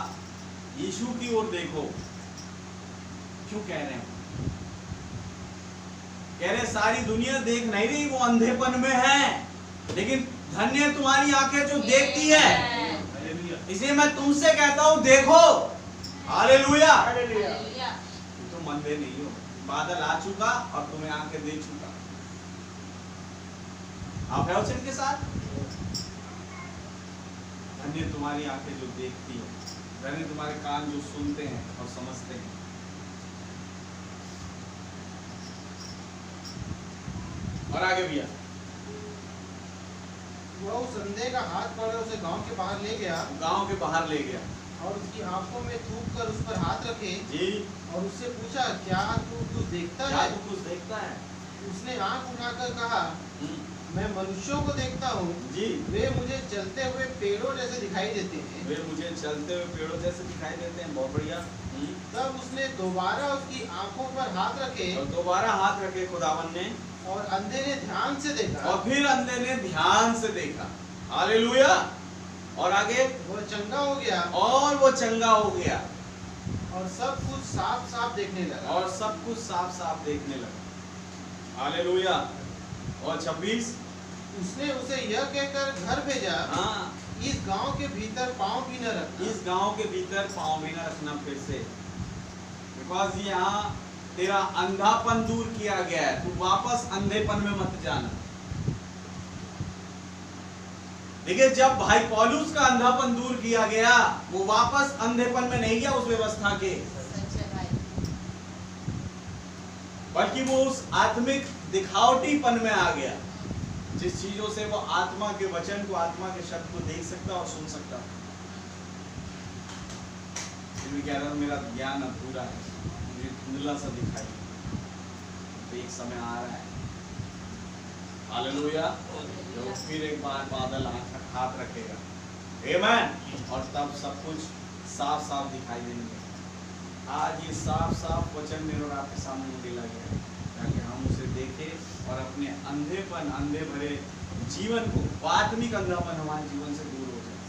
यीशु की ओर देखो, क्यों कह रहे हैं? कह रहे सारी दुनिया देख नहीं रही, वो अंधेपन में है, लेकिन धन्य तुम्हारी आंखें जो देखती है। इसलिए मैं तुमसे कहता हूं देखो। हालेलुया। तुम अंधे नहीं हो। बादल आ चुका और तुम्हें आंखें दे चुका। आप है वचन के साथ? धन्य तुम्हारी आंखें जो देखती है, धन्य तुम्हारे कान जो सुनते हैं और समझते हैं। और आगे भैया, वह उस अंधे का हाथ पकड़ उसे गांव के बाहर ले गया। गांव के बाहर ले गया और उसकी आंखों में थूक कर उस पर हाथ रखे जी, और उससे पूछा, क्या तू कुछ देखता है? तू कुछ देखता है? उसने आंख उठाकर कहा, मैं मनुष्यों को देखता हूँ जी, वे मुझे चलते हुए पेड़ों जैसे दिखाई देते हैं। वे मुझे चलते हुए पेड़ों जैसे दिखाई देते हैं। बहुत बढ़िया। तब उसने दोबारा उसकी आंखों पर हाथ रखे और दोबारा हाथ रखे खुदावन ने, और अंधे ने ध्यान से देखा। और फिर अंधे ने ध्यान से देखा। हालेलुया। और आगे, वह चंगा हो गया और वो चंगा हो गया और सब कुछ साफ साफ देखने लगा। और सब कुछ साफ साफ देखने लगा। हालेलुया। और 26, उसने उसे यह कहकर घर भेजा, हाँ, इस गांव के भीतर पांव भी न रखना। इस गांव के भीतर पांव भी न रखना फिर से, बिकॉज यहाँ तेरा अंधापन दूर किया गया है। तू वापस अंधेपन में मत जाना। देखिए, जब भाई पौलुस का अंधापन दूर किया गया, वो वापस अंधेपन में नहीं गया उस व्यवस्था के, बल्कि वो उस आत्मिक दिखावटीपन में आ गया, जिस चीजों से वो आत्मा के वचन को, आत्मा के शब्द को देख सकता और सुन सकता। फिर कह रहा हूं मेरा ज्ञान अधूरा है, मुझे धुंधला सा दिखाई, तो एक समय आ रहा है। हालेलुया। जो फिर एक बार बादल हाथ रखेगा, आमीन, और तब सब कुछ साफ साफ दिखाई देंगे। आज ये साफ साफ वचन मेरे और आपके सामने उकेला गया है, ताकि हम उसे देखें और अपने अंधेपन, अंधे भरे जीवन को, आत्मिक अंधापन हमारे जीवन से दूर हो जाए।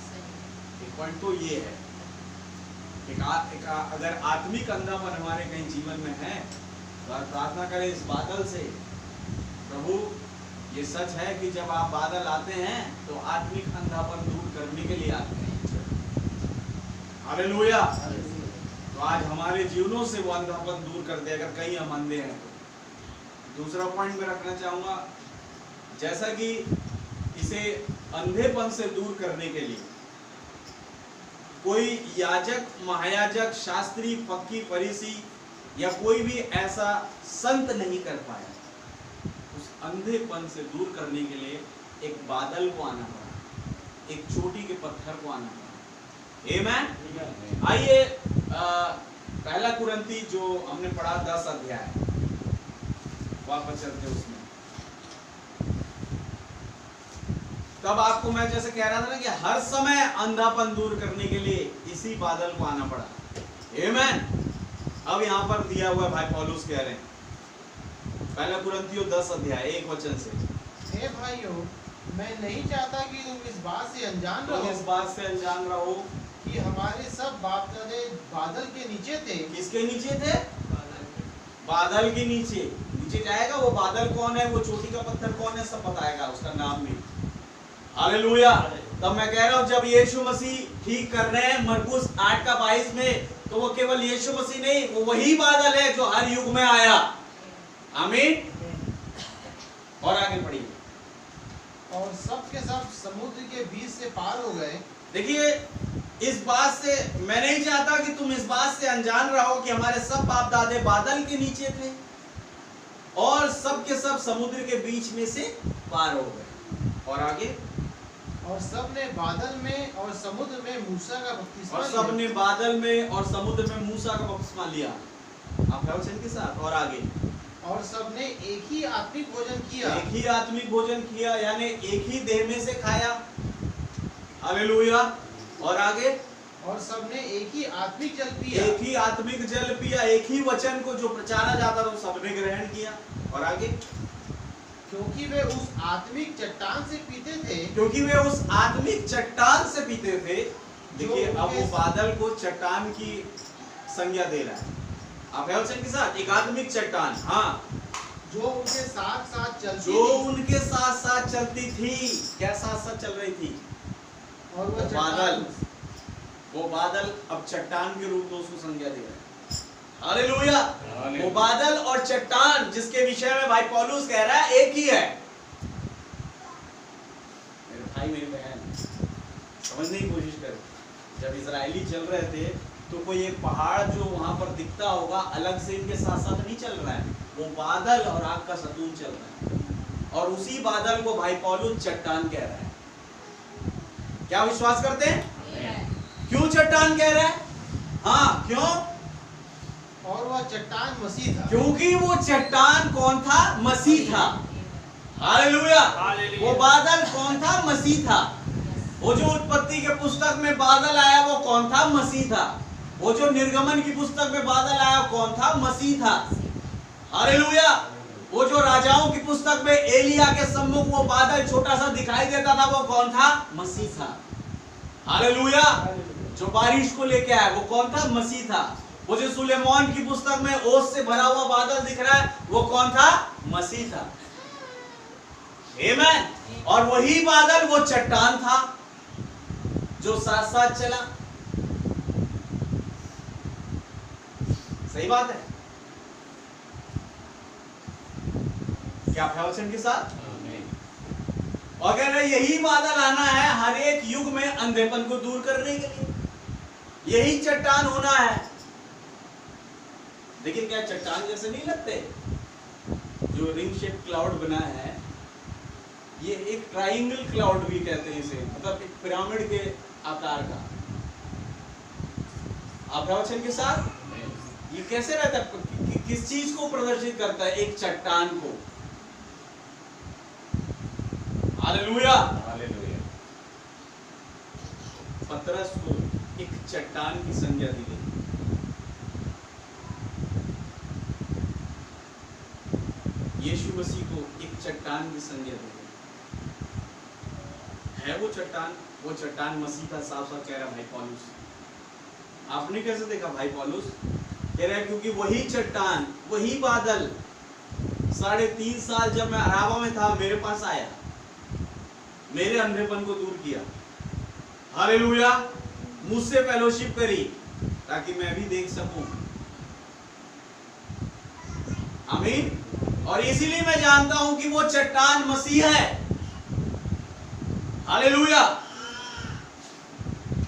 एक पॉइंट तो ये है कि अगर आत्मिक अंधापन हमारे कहीं जीवन में है, तो प्रार्थना करें इस बादल से, प्रभु ये सच है कि जब आप बादल आते हैं तो आत्मिक अंधापन दूर करने के लिए आते हैं। हालेलुया। तो आज हमारे जीवनों से वो अंधापन दूर कर दे अगर कहीं हम अंधे हैं तो। दूसरा पॉइंट मैं रखना चाहूंगा, जैसा कि इसे अंधेपन से दूर करने के लिए कोई याजक, महायाजक, शास्त्री, फक्की, फरीसी या कोई भी ऐसा संत नहीं कर पाया। उस अंधेपन से दूर करने के लिए एक बादल को आना पड़ा, एक चोटी के पत्थर को आना पड़ा। आमीन। आइए पहला कुरिन्थी जो हमने पढ़ा 10 अध्याय, वापस चलते उसमें। तब आपको मैं जैसे कह रहा था ना कि हर समय अंधापन दूर करने के लिए इसी बादल को आना पड़ा। आमीन। अब यहाँ पर दिया हुआ भाई पौलुस कह रहे हैं, पहला कुरिन्थियों 10 अध्याय 1 वचन से, हे भाइयों, मैं नहीं चाहता कि तुम इस बात से अनजान तुम रहो इस बात से अनजान रहो कि हमारे सब बाप दादे बादल के नीचे थे। किसके नीचे थे? बादल के नीचे। नीचे जाएगा वो बादल कौन है, वो चोटी का पत्थर कौन है, सब बताएगा, उसका नाम भी। हालेलुया। तब मैं कह रहा हूं जब यीशु मसीह ठीक कर रहे हैं मरकुस 8:22 में, तो वो केवल यीशु मसीह नहीं, वो वही बादल है जो हर युग में आया। आमीन। और आगे पढ़िए। और सब के सब समुद्र के बीच से पार हो गए। देखिए, इस बात से मैं नहीं चाहता कि तुम इस बात से अनजान रहो कि हमारे सब बाप दादे बादल के नीचे थे और सब के सब समुद्र के बीच में से पार हो गए। और आगे, और सब ने बादल में और समुद्र में मूसा का बपतिस्मा और लिया। सब ने बादल में और समुद्र में मूसा का बपतिस्मा लिया। आप वचन के साथ। और आगे, और सब ने एक ही आत्मिक भोजन किया। एक ही आत्मिक भोजन किया, यानी एक ही देह में से खाया। हालेलुया। और आगे, और सब ने एक ही आत्मिक जल पिया। एक ही आत्मिक जल पिया, एक ही वचन को जो प्रचारा जाता था सबने ग्रहण किया। और आगे, क्योंकि वे उस आत्मिक चट्टान से पीते थे। क्योंकि वे उस आत्मिक चट्टान से पीते थे। देखिए, अब वो बादल को चट्टान की संज्ञा दे रहा है। आप वचन के साथ, एक आत्मिक चट्टान, हाँ, जो उनके साथ साथ चलती जो थी। उनके साथ साथ चलती थी। क्या साथ साथ चल रही थी? और वो बादल। वो बादल अब चट्टान के रूप में उसको संज्ञा दे रहा है। हालेलुया। वो बादल और चट्टान जिसके विषय में भाई पौलुस कह रहा है एक ही है। मेरे भाई, मेरी बहन, समझने की कोशिश करो। जब इजरायली चल रहे थे तो कोई एक पहाड़ जो वहां पर दिखता होगा अलग से इनके साथ साथ नहीं चल रहा है, वो बादल और आग का सतून चल रहा है। और उसी बादल को भाई पौलुस चट्टान कह रहा है। क्या विश्वास करते हैं? क्यों चट्टान कह रहा है? हाँ, क्यों? और वह चट्टान मसीह था। क्योंकि वो चट्टान कौन था? मसीह था। हालेलुया। वो बादल कौन था? मसीह था। वो जो उत्पत्ति के पुस्तक में बादल आया वो कौन था? मसीह था। वो जो निर्गमन की पुस्तक में बादल आया कौन था? मसीह था। हालेलुया। वो जो राजाओं की पुस्तक में एलिया के सम्मुख वो बादल छोटा सा दिखाई देता था वो कौन था? मसीह था। हालेलुया। जो बारिश को लेके आया वो कौन था? मसीह था। वो जो सुलेमान की पुस्तक में ओस से भरा हुआ बादल दिख रहा है वो कौन था? मसीह था। आमीन। और वही बादल वो चट्टान था जो साथ साथ चला। सही बात है क्या? वचन के साथ। अगर यही बादल आना है हर एक युग में अंधेपन को दूर करने के लिए, यही चट्टान होना है। लेकिन क्या चट्टान जैसे नहीं लगते? जो रिंग शेप क्लाउड बना है, ये एक ट्रायंगल क्लाउड भी कहते हैं इसे, मतलब एक पिरामिड के आकार का। आप वचन के साथ। ये कैसे रहता है? किस चीज को प्रदर्शित करता है? एक चट्टान को। हालेलुया। हालेलुया। पतरस को एक चट्टान की संज्ञा दी गई। यीशु मसीह को एक चट्टान की संज्ञा दी गई। है वो चट्टान? वो चट्टान मसीह का साफ साफ कह रहा भाई पौलुस। आपने कैसे देखा भाई पौलुस? कह रहा है क्योंकि वही चट्टान, वही बादल 3.5 साल जब मैं अराबा में था, मेरे पास आया, मेरे अंधेपन को दूर किया। हालेलुया। मुझसे फेलोशिप करी ताकि मैं भी देख सकूं। आमीन। और इसीलिए मैं जानता हूं कि वो चट्टान मसीह है। हालेलुया।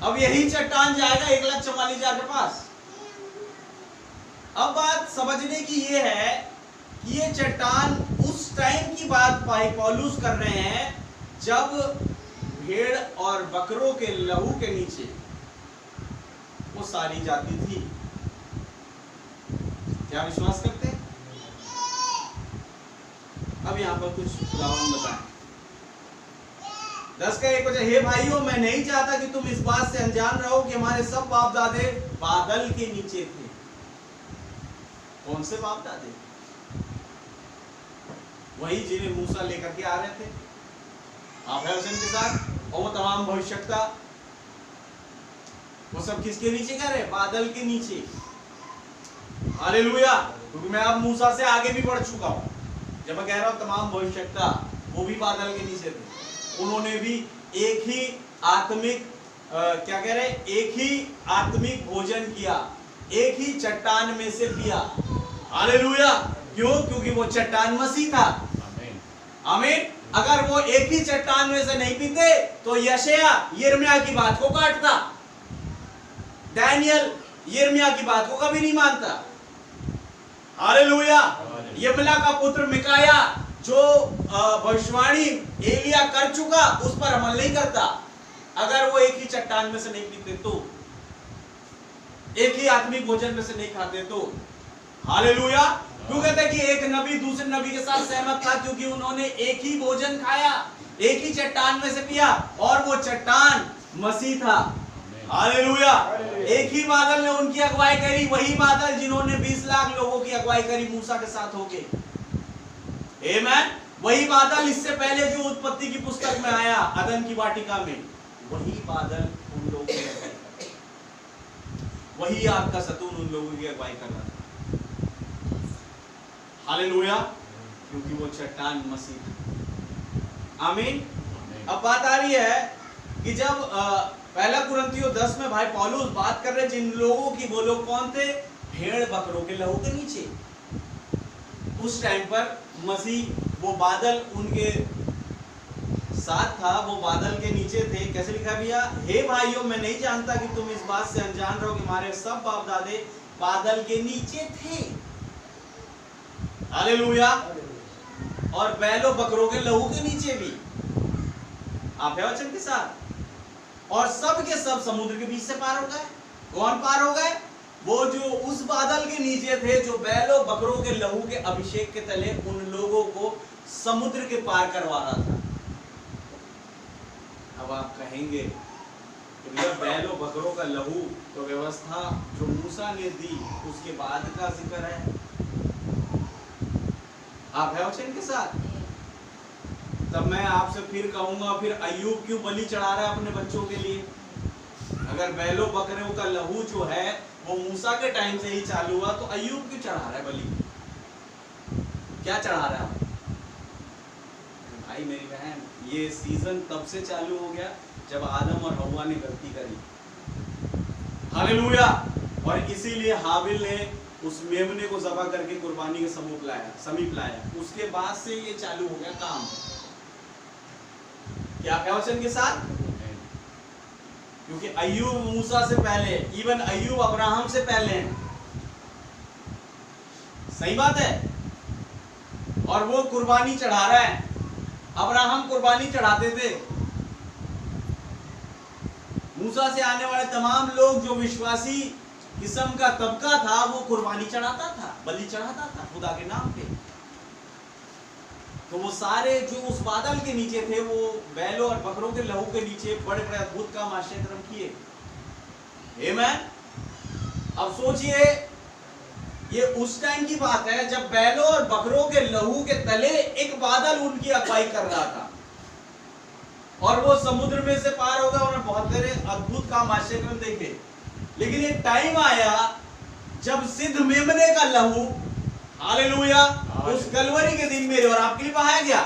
अब यही चट्टान जाएगा 1,44,000 के पास। अब बात समझने की ये है कि ये चट्टान उस टाइम की बात भाई पौलुस कर रहे हैं जब भेड़ और बकरों के लहू के नीचे वो सारी जाति थी। क्या विश्वास करते हैं? अब यहां पर कुछ खुदावन बताएं। 10 का 1 वचन, हे भाइयों, मैं नहीं चाहता कि तुम इस बात से अनजान रहो कि हमारे सब बाप दादे बादल के नीचे थे। कौन से बाप दादे? वही जिन्हें मूसा लेकर के आ रहे थे, आप है वचन के साथ। और वो तमाम भविष्यता, वो सब किसके नीचे कर रहे? बादल के नीचे। हालेलुया। क्योंकि मैं अब मूसा से आगे भी बढ़ चुका हूं। जब मैं कह रहा हूं तमाम भविष्यता, वो भी बादल के नीचे थे। उन्होंने भी एक ही आत्मिक क्या कह रहे, एक ही आत्मिक भोजन किया, एक ही चट्टान में से पिया। हालेलुया। क्यों? क्योंकि वो चट्टान मसीह था। आमीन। अगर वो एक ही चट्टान में से नहीं पीते तो यशायाह यिर्मयाह की बात को काटता, डैनियल यिर्मयाह की बात को कभी नहीं मानता। हालेलुया। यिम्ला का पुत्र मिकाया जो भविष्यवाणी एलिया कर चुका, उस पर अमल नहीं करता। अगर वो एक ही चट्टान में से नहीं पीते तो, एक ही आत्मिक भोजन में से नहीं खाते तो। हालेलुया। क्यों कहते हैं कि एक नबी दूसरे नबी के साथ सहमत था? क्योंकि उन्होंने एक ही भोजन खाया, एक ही चट्टान में से पिया, और वो चट्टान मसीह था। हालेलुया। एक ही बादल ने उनकी अगुवाई करी, वही बादल जिन्होंने 20 लाख लोगों की अगुवाई करी मूसा के साथ होके। आमीन। वही बादल इससे पहले जो उत्पत्ति की पुस्तक में आया अदन की वाटिका में, वही बादल उन लोगों की अगुवाई कर रहा, वही आग का सतून उन लोगों की अगुवाई कर रहा था। हालेलुया। क्योंकि वो चट्टान मसीह था। आमीन। अब बात आ रही है कि जब पहला कुरिन्थियों 10 में भाई पौलुस बात कर रहे जिन लोगों की, वो लोग कौन थे? भेड़ बकरों के लहू के नीचे। उस टाइम पर मसीह, वो बादल उनके साथ था, वो बादल के नीचे थे। कैसे लिखा भैया? हे भाइयों, मैं नहीं जानता कि तुम इस बात से अनजान रहो कि हमारे सब बाप दादे बादल के नीचे थे। हालेलुया। और बैलों बकरों के लहू के नीचे भी। आप है वचन के साथ। और सब के सब समुद्र के बीच से पार हो गए। कौन पार हो गए? वो जो उस बादल के नीचे थे, जो बैलों बकरों के लहू के अभिषेक के तले उन लोगों को समुद्र के पार करवा रहा था। अब आप कहेंगे कि भैया बैलों बकरों का लहू तो व्यवस्था जो मूसा ने दी उसके बाद का जिक्र है। आप है वचन के साथ। तब मैं आपसे फिर कहूंगा, फिर अय्यूब क्यों बलि चढ़ा रहा है अपने बच्चों के लिए? अगर बैलों बकरों का लहू जो है वो मूसा के टाइम से ही चालू हुआ, तो अय्यूब क्यों चढ़ा रहा है बलि? क्या चढ़ा रहा है? भाई मेरी बहन, ये सीजन तब से चालू हो गया जब आदम और हव्वा ने गलती करी। हालेलुया। और इसीलिए हाबिल ने उस मेमने को ज़बह करके कुर्बानी के समीप लाया। उसके बाद से ये चालू हो गया काम। क्या वचन के साथ? क्योंकि अय्यूब मूसा से पहले, इवन अय्यूब अब्राहम से पहले, सही बात है। और वो कुर्बानी चढ़ा रहा है। अब्राहम कुर्बानी चढ़ाते थे। मूसा से आने वाले तमाम लोग जो विश्वासी किस्म का तबका था, वो कुर्बानी चढ़ाता था, बलि चढ़ाता था खुदा के नाम पे। तो वो सारे जो उस बादल के नीचे थे, वो बैलों और बकरों के लहू के नीचे बड़े बड़े अद्भुत काम आश्चर्य कर्म किए। आमीन। अब सोचिए, ये उस टाइम की बात है जब बैलों और बकरों के लहू के तले एक बादल उनकी अगुवाई कर रहा था, और वो समुद्र में से पार हो गया। उन्होंने बहुत सारे अद्भुत काम आश्चर्य कर्म देखे। लेकिन एक टाइम आया जब सिद्ध मेमने का लहू हालेलुया। उस कलवरी के दिन मेरे और आपके लिए बहाया गया।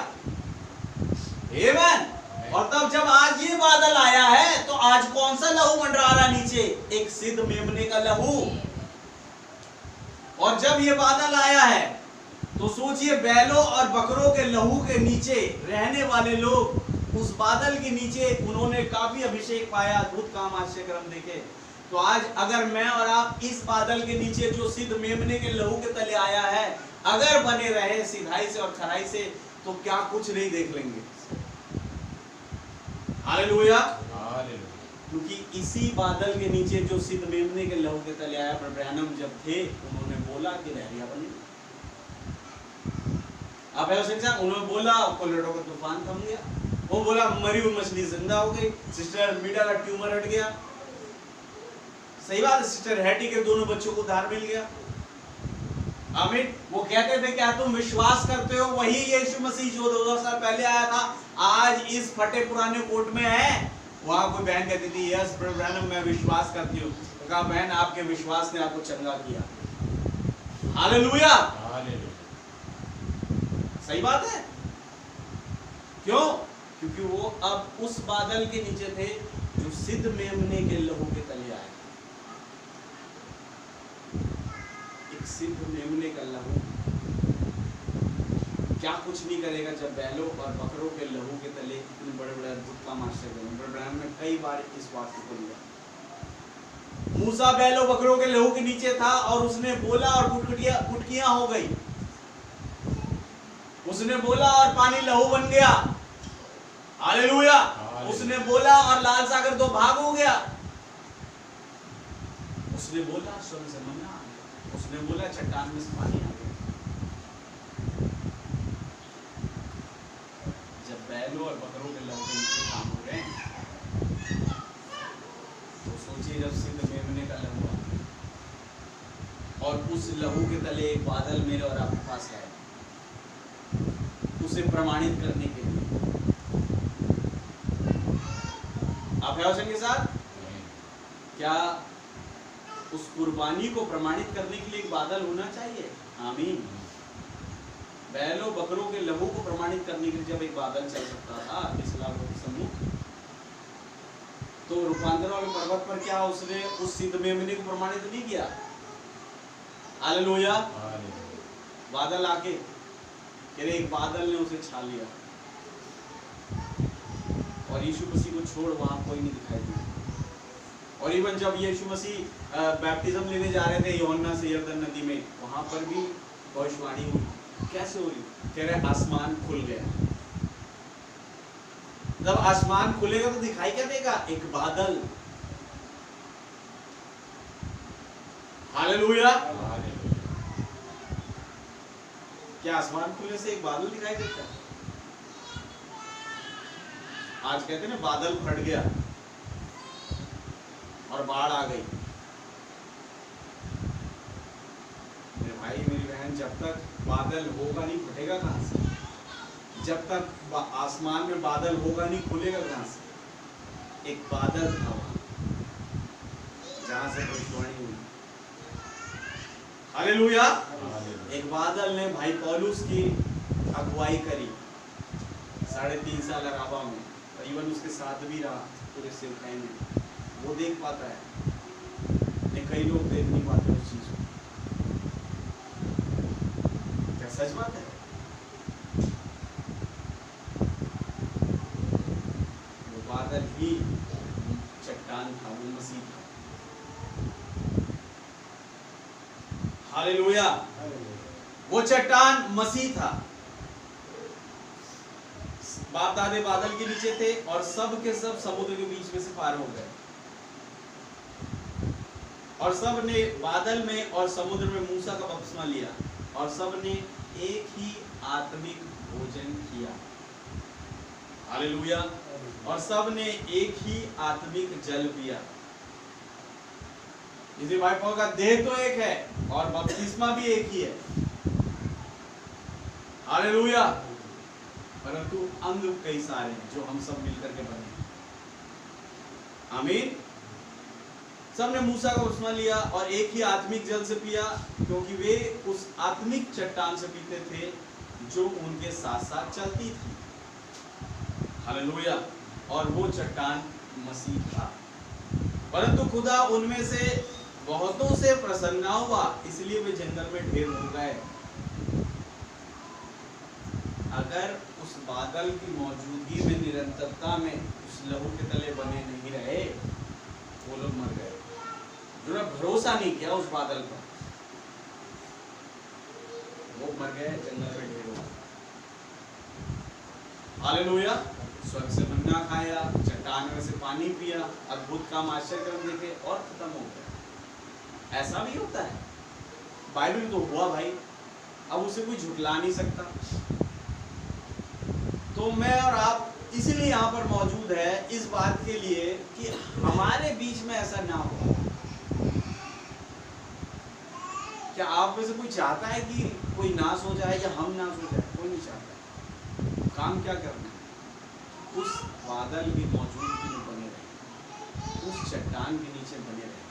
आमेन। और तब जब आज ये बादल आया है तो आज कौन सा लहू मंडरा रहा नीचे? एक सिद्ध मेमने का लहू। और जब ये बादल आया है तो सोचिए, बैलों और बकरों के लहू के नीचे रहने वाले लोग उस बादल के नीचे उन्होंने काफी अभिषेक पाया, अद्भुत काम आश्चर्य कर्म देखे। तो आज अगर मैं और आप इस बादल के नीचे जो सिद्ध मेमने के लहू के तले आया है, अगर बने रहे सीधाई से और खराई से, तो क्या कुछ नहीं देख लेंगे। हालेलुया। क्योंकि इसी बादल के नीचे जो सिद्ध मेमने के लहू के तले आया, ब्रदर ब्रैनम जब थे उन्होंने बोला कि लहरियां बनी। आप उन्होंने बोला, कोलोराडो का तूफान थम गया। वो बोला मरी हुई मछली जिंदा हो गई। सिस्टर मीडा का ट्यूमर हट गया। सही बात है। सिस्टर हैटी के दोनों बच्चों को उद्धार मिल गया। आमीन। वो कहते थे क्या तुम विश्वास करते हो वही यीशु मसीह जो 2000 साल पहले आया था आज इस फटे पुराने कोट में है? वहां कोई बहन कहती थी यस ब्रदर ब्रैनम मैं विश्वास करती हूँ। तो कहा बहन आपके विश्वास ने आपको चंगा किया। हालेलुया। सही बात है। क्यों? क्योंकि वो अब उस बादल के नीचे थे जो सिद्ध मेमने के लहू के तले आए। एक सिद्ध मेमने का लहू क्या कुछ नहीं करेगा जब बैलों और बकरों के लहू के तले इतने बड़े बड़े अद्भुत काम आश्चर्य करेंगे। ब्रदर ब्रैनम ने कई बार इस बात को लिया। मूसा बैलों बकरों के लहू के नीचे था और उसने बोला और कुटकियां हो गई। उसने बोला और पानी लहू बन गया। हालेलुया। उसने बोला और लाल सागर दो भाग हो गया। उसने बोला स्वर्ग से मन्ना आ गया। उसने बोला चट्टान में से पानी आ गया। जब बैलों और बकरों के लहू के नीचे काम हो रहे हैं तो सोचिए जब सिद्ध मेमने का लहू आ गया और उस लहू के तले एक बादल मेरे और आपके पास है उसे प्रमाणित करने के लिए। आप है के साथ? क्या उस कुर्बानी को प्रमाणित करने के लिए एक बादल होना चाहिए? आमीन। बैलों बकरों के लहू को प्रमाणित करने के लिए जब एक बादल चल सकता था इस्लाम के सम्मुख, तो रूपांतर वाले पर्वत पर क्या उसने उस सिद्ध मेमने को प्रमाणित नहीं किया? हालेलुया। बादल आके एक बादल ने उसे छा लिया और यीशु मसीह को छोड़ वहां कोई नहीं दिखाई दिया। और इवन जब यीशु मसीह बैप्टिज्म लेने जा रहे थे यूहन्ना से यरदन नदी में, वहां पर भी भविष्यवाणी हुई। कैसे हो रही? कह रहे आसमान खुल गया। जब आसमान खुलेगा तो दिखाई क्या देगा? एक बादल। हालेलुया। क्या आसमान खुलने से एक बादल दिखाई देता है? आज कहते हैं ना बादल फट गया और बाढ़ आ गई। मेरे भाई मेरी बहन, जब तक बादल होगा नहीं फटेगा कहां से? जब तक आसमान में बादल होगा नहीं खुलेगा कहां से? एक बादल था जहां से भविष्यवाणी हुई। हालेलुया। एक बादल ने भाई पौलुस की अगुवाई करी 3.5 साल अराबा में, और इवन उसके साथ भी रहा पूरे सेवकाई में। वो देख पाता है, लेकिन कई लोग देख नहीं पाते उस चीज को। क्या सच बात है? वो बादल ही चट्टान था, वो मसीह था। हालेलुया। वो चट्टान मसीह था। बाप दादे बादल के नीचे थे और सब के सब समुद्र के बीच में से पार हो गए, और सब ने बादल में और समुद्र में मूसा का बपतिस्मा लिया, और सब ने एक ही आत्मिक भोजन किया। हालेलुया। और सब ने एक ही आत्मिक जल पिया। इसी भाई पौल का देह तो एक है और बपतिस्मा भी एक ही है। हालेलुया। परंतु अंग कई सारे हैं जो हम सब मिलकर के बने। आमीन। सबने मूसा का बपतिस्मा लिया और एक ही आत्मिक जल से पिया, क्योंकि वे उस आत्मिक चट्टान से पीते थे जो उनके साथ साथ चलती थी। हालेलुया। और वो चट्टान मसीह था। परंतु खुदा उनमें से बहुतों से प्रसन्न हुआ, इसलिए वे जंगल में ढेर हो गए। अगर उस बादल की मौजूदगी में, निरंतरता में उस लहू के तले बने नहीं रहे, वो लोग मर गए। जो भरोसा नहीं किया उस बादल पर, वो मर गए, जंगल में ढेर हो गए। हालेलुया। स्वर्ग से मन्ना खाया, चट्टान में से पानी पिया, अद्भुत काम आश्चर्य कर्म देखे और खत्म हो गया। ऐसा भी होता है, बाइबल तो हुआ भाई, अब उसे कोई झुठला नहीं सकता। तो मैं और आप इसलिए यहाँ पर मौजूद है इस बात के लिए कि हमारे बीच में ऐसा ना हो। क्या आप में से कोई चाहता है कि कोई नाश हो जाए या हम नाश हो जाए? कोई नहीं चाहता। काम क्या करना है? उस बादल की मौजूदगी में बने रहे, उस चट्टान के नीचे बने रहे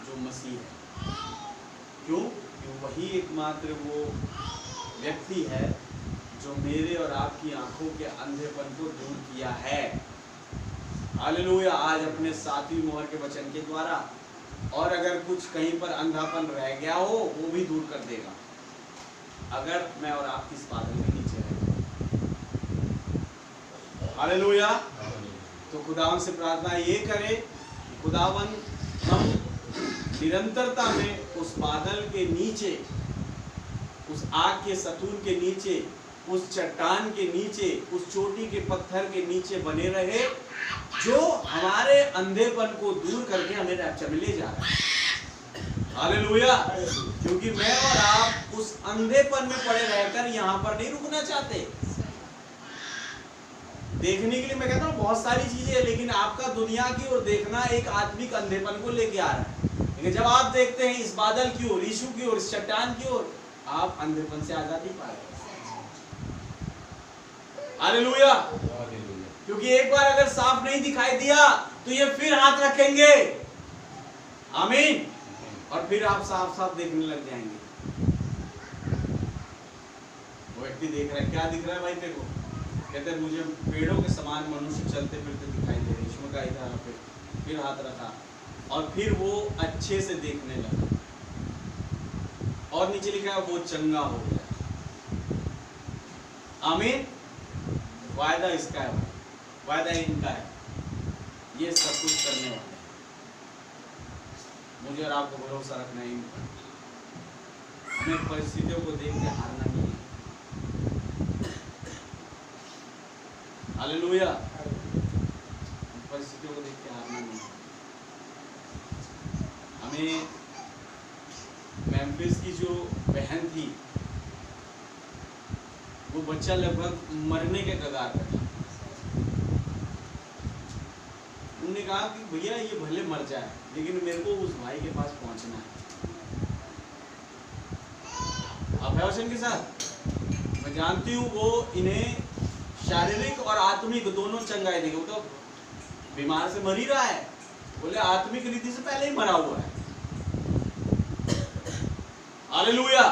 जो मसीह है। क्यों? क्योंकि वही एकमात्र वो व्यक्ति है जो मेरे और आपकी आंखों के अंधेपन को दूर किया है। हालेलुया। आज अपने 7वीं मोहर के वचन के द्वारा, और अगर कुछ कहीं पर अंधापन रह गया हो वो भी दूर कर देगा, अगर मैं और आप इस बादल के नीचे रहें। हालेलुया। तो खुदावन से प्रार्थना ये करे कि खुदावन हम निरंतरता में उस बादल के नीचे, उस आग के सतून के नीचे, उस चट्टान के नीचे, उस चोटी के पत्थर के नीचे बने रहे जो हमारे अंधेपन को दूर करके हमें रैप्चर में ले जा रहा है। हालेलुया। क्योंकि मैं और आप उस अंधेपन में पड़े रहकर यहाँ पर नहीं रुकना चाहते। देखने के लिए मैं कहता हूँ बहुत सारी चीजें हैं, लेकिन आपका दुनिया की ओर देखना एक आत्मिक अंधेपन को लेके आ रहा है। लेकिन जब आप देखते हैं इस बादल की ओर, यीशु की ओर, इस चट्टान की ओर, आप अंधेपन से आजादी पाए। हालेलुया। क्योंकि एक बार अगर साफ नहीं दिखाई दिया तो ये फिर हाथ रखेंगे, आमीन, और फिर आप साफ साफ देखने लग जाएंगे। वो व्यक्ति देख रहा है, क्या दिख रहा है भाई तेरे को? कहते हैं मुझे पेड़ों के समान मनुष्य चलते फिरते दिखाई दे रहे। यीशु का इधर फिर हाथ रखा और फिर वो अच्छे से देखने लगा, और नीचे लिखा है वो चंगा हो गया। आमीन। वायदा इसका है, वायदा इनका है, ये सब कुछ करने वाले। मुझे और आपको भरोसा रखना है इन पर। हमें परिस्थितियों को देख के हारना नहीं है। हालेलुया। परिस्थितियों को देख के हारना नहीं है। हमें मेम्फिस की जो बहन थी, वो बच्चा लगभग मरने के कगार पर था। उन्होंने कहा कि भैया ये भले मर जाए, लेकिन मेरे को उस भाई के पास पहुंचना है। अभ्यासन के साथ मैं जानती हूँ वो इन्हें शारीरिक और आत्मिक दोनों चंगाई देंगे। वो तो बीमार से मर ही रहा है, बोले आत्मिक रीति से पहले ही मरा हुआ है। हालेलुया।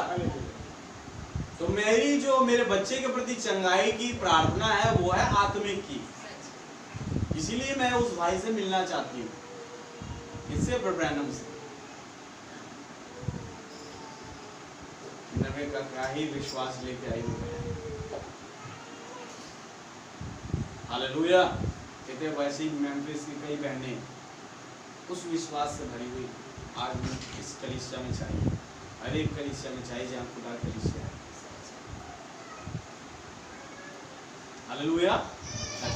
तो मेरी जो मेरे बच्चे के प्रति चंगाई की प्रार्थना है वो है आत्मिक की। इसीलिए मैं उस भाई से मिलना चाहती हूँ, इससे ब्रैनम से। नवे का क्या ही विश्वास लेके आई हुई है। हालेलुया। कहते वैसे ही मेम्फिस की कई बहनें उस विश्वास से भरी हुई आज इस कलीसिया में चाहिए, हर एक कलीसिया में चाहिए जहाँ खुदा कलीसिया है। हालेलुया।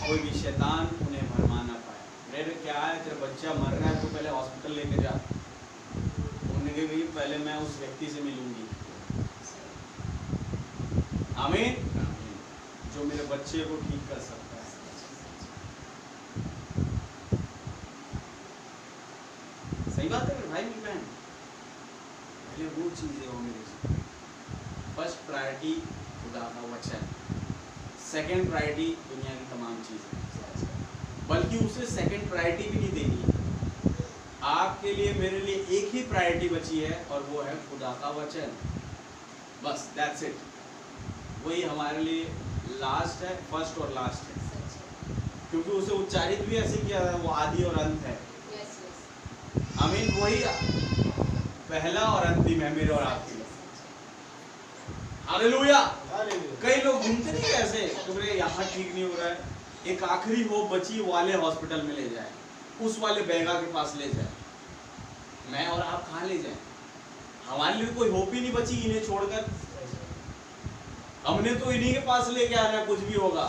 कोई भी शैतान उन्हें भरमा ना पाए। मेरे क्या है, तेरा बच्चा मर रहा है तो पहले हॉस्पिटल लेके जा। उन्होंने कहा कि पहले मैं उस व्यक्ति से मिलूंगी, आमीन, जो मेरे बच्चे को ठीक कर सकता है। सही बात है भाई मेरी बहन। पहले वो चीजें हो मेरे से। फर्स्ट प्रायोरिटी खुदा का वचन, सेकंड प्रायोरिटी दुनिया की तमाम चीजें, बल्कि उसे सेकंड प्रायोरिटी भी नहीं देनी है। आपके लिए मेरे लिए एक ही प्रायोरिटी बची है और वो है खुदा का वचन। बस दैट्स इट। वही हमारे लिए लास्ट है, फर्स्ट और लास्ट है, क्योंकि उसे उच्चारित भी ऐसे किया है, वो आदि और अंत है। आमीन। वही पहला और अंतिम है मेरे और आपके लिए। हालेलुया। कई लोग घूमते नहीं ऐसे, तुम्हें यहाँ ठीक नहीं हो रहा है, एक आखिरी होप बची, वाले हॉस्पिटल में ले जाए, उस वाले बैगा के पास ले जाए। मैं और आप कहाँ ले जाए? हमारे लिए कोई होप ही नहीं बची इन्हें छोड़कर। हमने तो इन्हीं के पास लेके आना, कुछ भी होगा,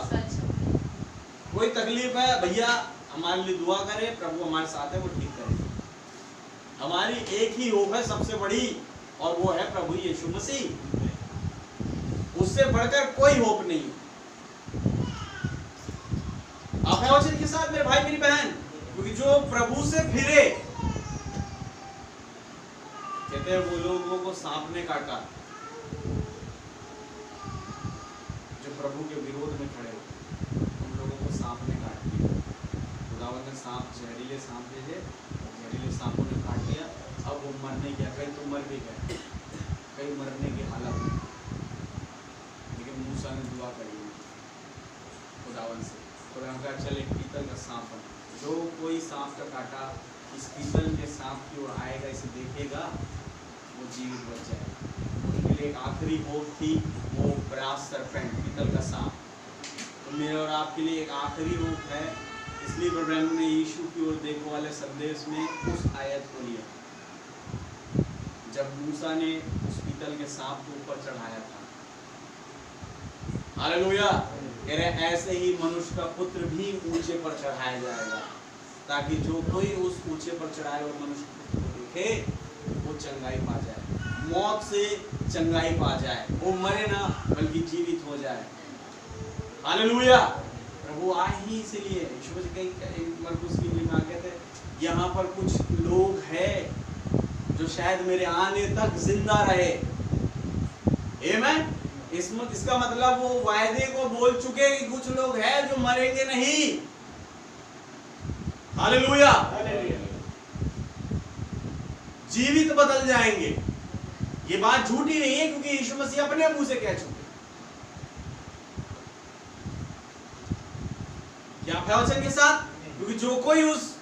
कोई तकलीफ है भैया हमारे लिए दुआ करें, प्रभु हमारे साथ है, वो ठीक करेंगे। हमारी एक ही होप है सबसे बड़ी, और वो है प्रभु यीशु मसीह। उससे बढ़कर कोई होप नहीं। आप हैं वचन के साथ मेरे भाई मेरी बहन, क्योंकि जो प्रभु से फिरे, कहते हैं वो लोगों को सांप ने काटा जो प्रभु के विरोध में खड़े हो, उन लोगों को सांप ने काट दिया। खुदावंद ने सांप, जहरीले सांप भेजे, जहरीले सांपों ने काट दिया। अब वो मरने गया, कई तो मर भी गए, कई मरने की हालत में, लेकिन मूसा ने दुआ करी खुदावंद से, तो कहा चल एक पीतल का सांप है, जो कोई सांप का काटा इस पीतल के सांप की ओर आएगा, इसे देखेगा, वो जीवित बच जाएगा। उनके लिए एक आखिरी होप थी, वो ब्रास सरपेंट, पीतल का सांप। तो मेरे और आपके लिए एक आखिरी होप है। इसलिए प्रभु ने यीशु की ओर देखो वाले संदेश में उस आयत को लिया जब मूसा ने उस पीतल के सांप को ऊपर चढ़ाया था। हालेलुया। कह रहे ऐसे ही मनुष्य का पुत्र भी ऊंचे पर चढ़ाया जाएगा, ताकि जो कोई उस ऊंचे पर चढ़ाए और मनुष्य पुत्र को देखे वो चंगाई पा जाए, मौत से चंगाई पा जाए, वो मरे ना बल्कि जीवित हो जाए। हालेलुया। प्रभु आए ही इसीलिए। यीशु मसीह कई मरकुस की लिखा कहते यहाँ पर कुछ लोग हैं जो शायद मेरे आने तक जिंदा रहे। आमीन। इसका मतलब वो वायदे को बोल चुके कि कुछ लोग हैं जो मरेंगे नहीं। हालेलुया। जीवित बदल जाएंगे। ये बात झूठी नहीं है, क्योंकि यीशु मसीह अपने मुंह से कह चुके। क्या वचन के साथ? क्योंकि जो कोई उस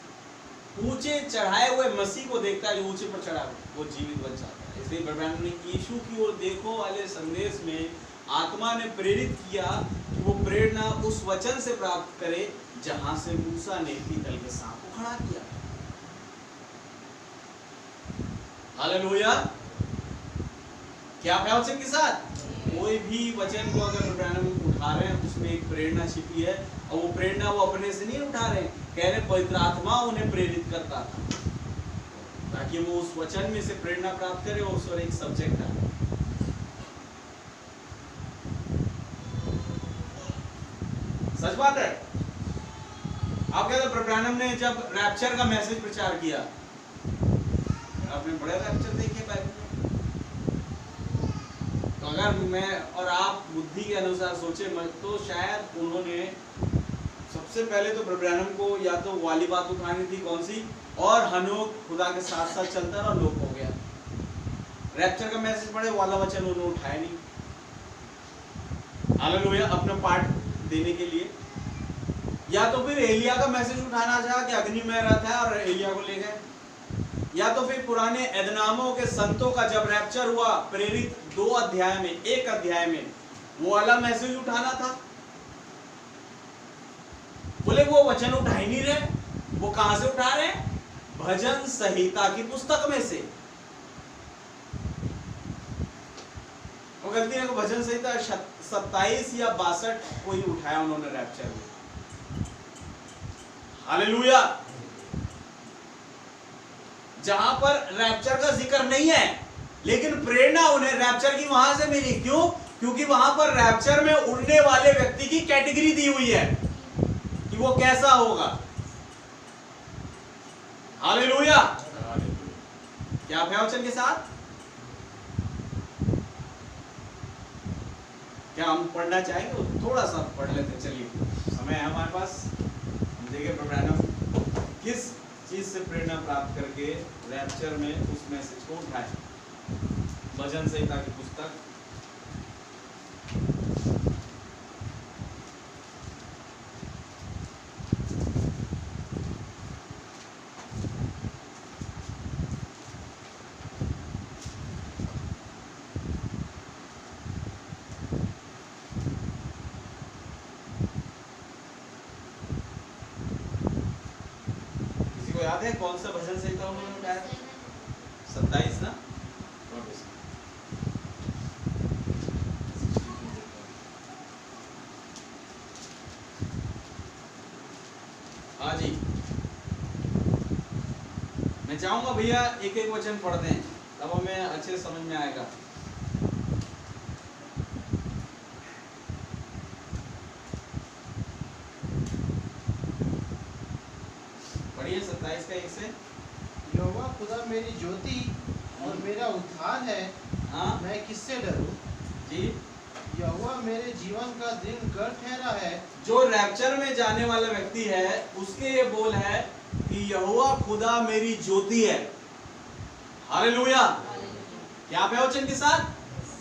ऊंचे चढ़ाए हुए मसीह को देखता है, जो ऊंचे पर चढ़ा वो जीवित बन जाता है। इसलिए प्रभु ने यीशु की ओर देखो वाले संदेश में आत्मा ने प्रेरित किया कि वो प्रेरणा उस वचन से प्राप्त करे जहां से मूसा ने पीतल के सांप को खड़ा किया। हालेलुया। क्या वचन के साथ? कोई भी वचन को अगर प्रभु उठा रहे हैं उसमें एक प्रेरणा छिपी है, और वो प्रेरणा वो अपने से नहीं उठा रहे, कह रहे पवित्र आत्मा उन्हें प्रेरित करता था ताकि वो उस वचन में से प्रेरणा प्राप्त करे और उस पर एक सब्जेक्ट है। सच बात है। आप कहते प्रभु ने जब रैप्चर का मैसेज प्रचार किया, आपने बड़े रैप्चर देखे बाइबल में, तो अगर मैं और आप बुद्धि के अनुसार सोचे तो शायद उन्होंने सबसे पहले तो प्रभु को या तो वाली बात उठानी थी, कौन सी, और हनोक खुदा के साथ साथ चलता रहा, लोप हो गया। रैप्चर का मैसेज पढ़े, वाला वचन उन्होंने उठाया नहीं। हालेलुया। अपना पार्ट देने के लिए, या तो फिर एलिया का मैसेज उठाना चाहा कि अग्नि में रहता है और एलिया को ले गए, या तो फिर पुराने एदनामों के संतों का जब रैप्चर हुआ प्रेरित 2 अध्याय में, 1 अध्याय में, वो वाला मैसेज उठाना था। बोले वो वचन उठा ही नहीं रहे, वो कहां से उठा रहे? भजन संहिता की पुस्तक में से। वो गलती है, भजन संहिता 27 या 62 कोई उठाया उन्होंने रैप्चर में। हालेलुया। जहां पर रैप्चर का जिक्र नहीं है, लेकिन प्रेरणा उन्हें रैप्चर की वहां से मिली। क्यों? क्योंकि वहां पर रैप्चर में उड़ने वाले व्यक्ति की कैटेगरी दी हुई है कि वो कैसा होगा। हालेलुया। क्या आप हैं वचन के साथ? क्या हम पढ़ना चाहेंगे? थोड़ा सा पढ़ लेते। चलिए, समय है हमारे पास। हम देखिए प्रभु किस चीज से प्रेरणा प्राप्त करके रैप्चर में उस मैसेज को उठाए। भजन संहिता की पुस्तक याद है कौन सा भजन संहिता उन्होंने उठाया? 27 ना? हाँ जी, मैं चाहूंगा भैया एक एक वचन पढ़ दें, तब हमें अच्छे से समझ में आएगा। पढ़िए 27 का 1 से। यहोवा खुदा मेरी ज्योति और मेरा उद्धार है, हाँ मैं किससे डरूं? जी, यहोवा मेरे जीवन का दृढ़ गढ़ ठहरा है। जो रैप्चर में जाने वाला व्यक्ति है उसके ये बोल है कि यहोवा खुदा मेरी ज्योति है। हालेलुया। क्या प्रवचन के साथ?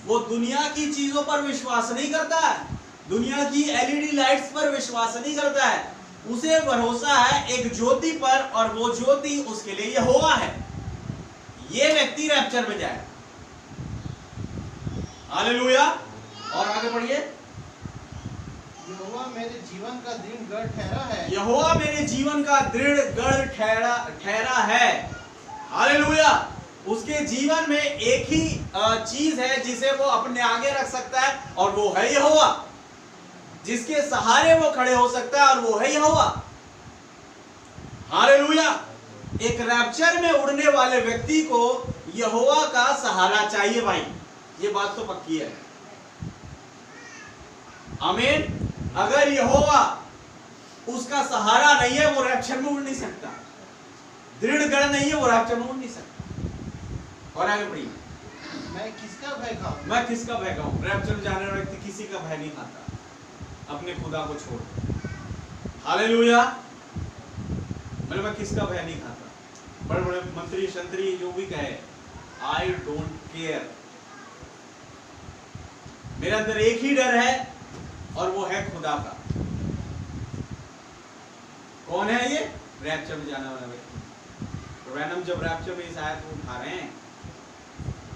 वो दुनिया की चीजों पर विश्वास नहीं करता है, दुनिया की एलईडी लाइट्स पर विश्वास नहीं करता है, उसे भरोसा है एक ज्योति पर, और वो ज्योति उसके लिए यहोवा है। ये व्यक्ति रैप्चर में जाए। हालेलुया। और आगे पढ़िए। यहोवा मेरे जीवन का दृढ़ गढ़ ठहरा है। यहोवा मेरे जीवन का दृढ़ गढ़ ठहरा है। हालेलुया। उसके जीवन में एक ही चीज है जिसे वो अपने आगे रख सकता है, और वो है यहोवा। जिसके सहारे वो खड़े हो सकता है, और वो है यहोवा। हालेलुया। एक रैप्चर में उड़ने वाले व्यक्ति को यहोवा का सहारा चाहिए भाई, ये बात तो पक्की है। आमीन। अगर यहोवा उसका सहारा नहीं है, वो रैप्चर में उड़ नहीं सकता। दृढ़ गढ़ नहीं है, वो रैप्चर में उड़ नहीं सकता। और आगे बढ़िए। मैं किसका भय खाऊं? मैं किसका भय खाऊं? रैप्चर में जाने वाला व्यक्ति किसी का भय नहीं खाता, अपने खुदा को छोड़। हालेलुया। मैं किसका भय नहीं खाता। बड़े बड़े मंत्री शंत्री जो भी कहे, आई डोंट केयर। मेरे अंदर एक ही डर है, और वो है खुदा का। कौन है ये? रैप्चर में जाने वाला व्यक्ति। रैनम जब रैप्चर में इस आयत को उठा रहे हैं,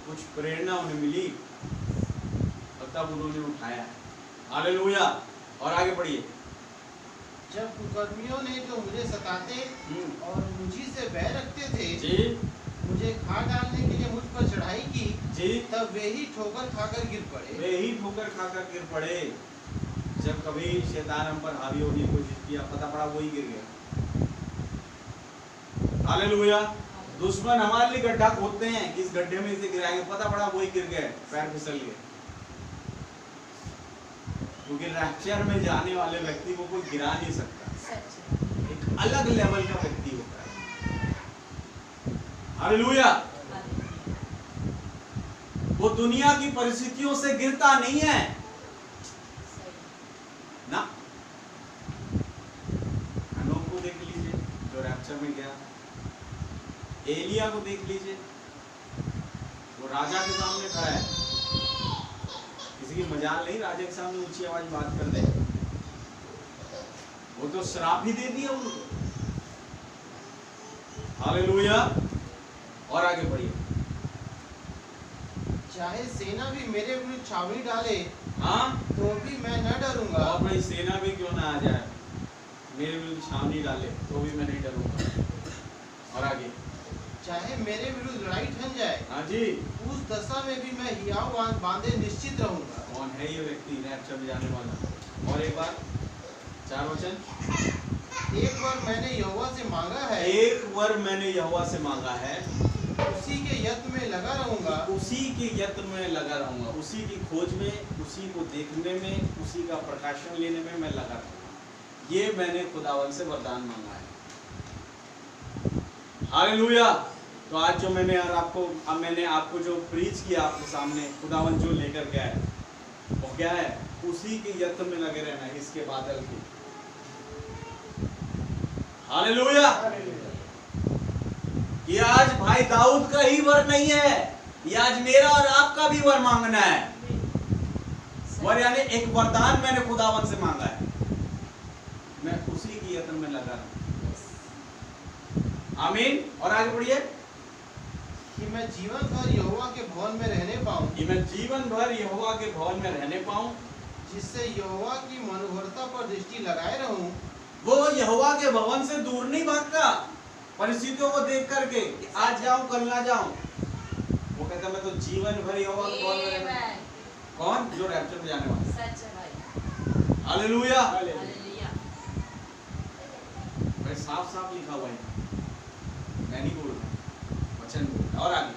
कुछ प्रेरणा उन्हें मिली और तब उन्होंने उठाया। हालेलुया। और आगे पढ़िए। जब कुकर्मियों ने जो मुझे सताते और मुझी से बैर रखते थे जी, मुझे खा डालने के लिए मुझ पर चढ़ाई की जी, तब वे ही ठोकर खाकर गिर पड़े। वे ही ठोकर खाकर गिर पड़े। जब कभी शैतान हम पर हावी होने की कोशिश किया, पता पड़ा वही गिर गया। हालेलुया। दुश्मन हमारे लिए गड्ढा खोदते हैं, किस गड्ढे में इसे गिराएंगे, पता पड़ा वही गिर गए, पैर फिसल गए। क्योंकि रैप्चर में जाने वाले व्यक्ति को कोई गिरा नहीं सकता, एक अलग लेवल का व्यक्ति होता है। हालेलुया। वो दुनिया की परिस्थितियों से गिरता नहीं है ना। हनोक को देख लीजिए जो रैप्चर में गया, एलिया को देख लीजिए, वो राजा के सामने खड़ा है, किसी की मजाल नहीं राजा के सामने ऊंची आवाज बात कर दे, वो तो श्राप ही दे दिया उनको। हालेलुया। और आगे बढ़िए। चाहे सेना भी मेरे विरुद्ध छावनी डाले, हाँ, तो भी मैं न डरूंगा। और भाई सेना भी क्यों ना आ जाए, मेरे विरुद्ध छावनी डाले तो भी मैं नहीं डरूंगा। और आगे। चाहे मेरे विरुद्ध लड़ाई ठन जाए, हाँ जी, उस दशा में भी मैं हियाव बांधे निश्चित रहूंगा। कौन है ये व्यक्ति रैप्चर में जाने वाला? और एक बार 4 वचन। एक बार मैंने यहोवा से मांगा है, एक वर मैंने यहोवा से मांगा है, उसी के यत्न में लगा रहूंगा। उसी के यत्न में लगा रहूंगा, उसी की खोज में, उसी को देखने में, उसी का प्रकाशन लेने में मैं लगा रहूंगा। ये मैंने खुदावन से वरदान मांगा है। हालेलुया। तो आज जो मैंने आपको जो प्रीच किया आपके सामने, खुदावन जो लेकर गया है वो क्या है? उसी के यत्न में लगे रहना है, इसके बादल के। हालेलुया। कि आज भाई दाऊद का ही वर नहीं है, ये आज मेरा और आपका भी वर मांगना है। वर यानी एक वरदान मैंने खुदावन से मांगा है, मैं उसी की यत्न में लगा रहा हूं। आमीन। और आगे बढ़िए। कि मैं जीवन भर यहोवा के भवन में रहने पाऊं, कि मैं जीवन भर यहोवा के भवन में रहने पाऊं, जिससे यहोवा की मनोहरता पर दृष्टि लगाए रहूं। वो यहोवा के भवन से दूर नहीं भागता परिस्थितियों को देख करके कि आज जाऊं कल ना जाऊं। वो कहता मैं तो जीवन भर यहोवा के भवन में रहना। कौन? जो रैप्चर में जाने वाला। सच है भाई। हालेलुया। हालेलुया। भाई साफ साफ लिखा हुआ है, मैं नहीं बोल रहा, वचन बोल रहा। और आगे।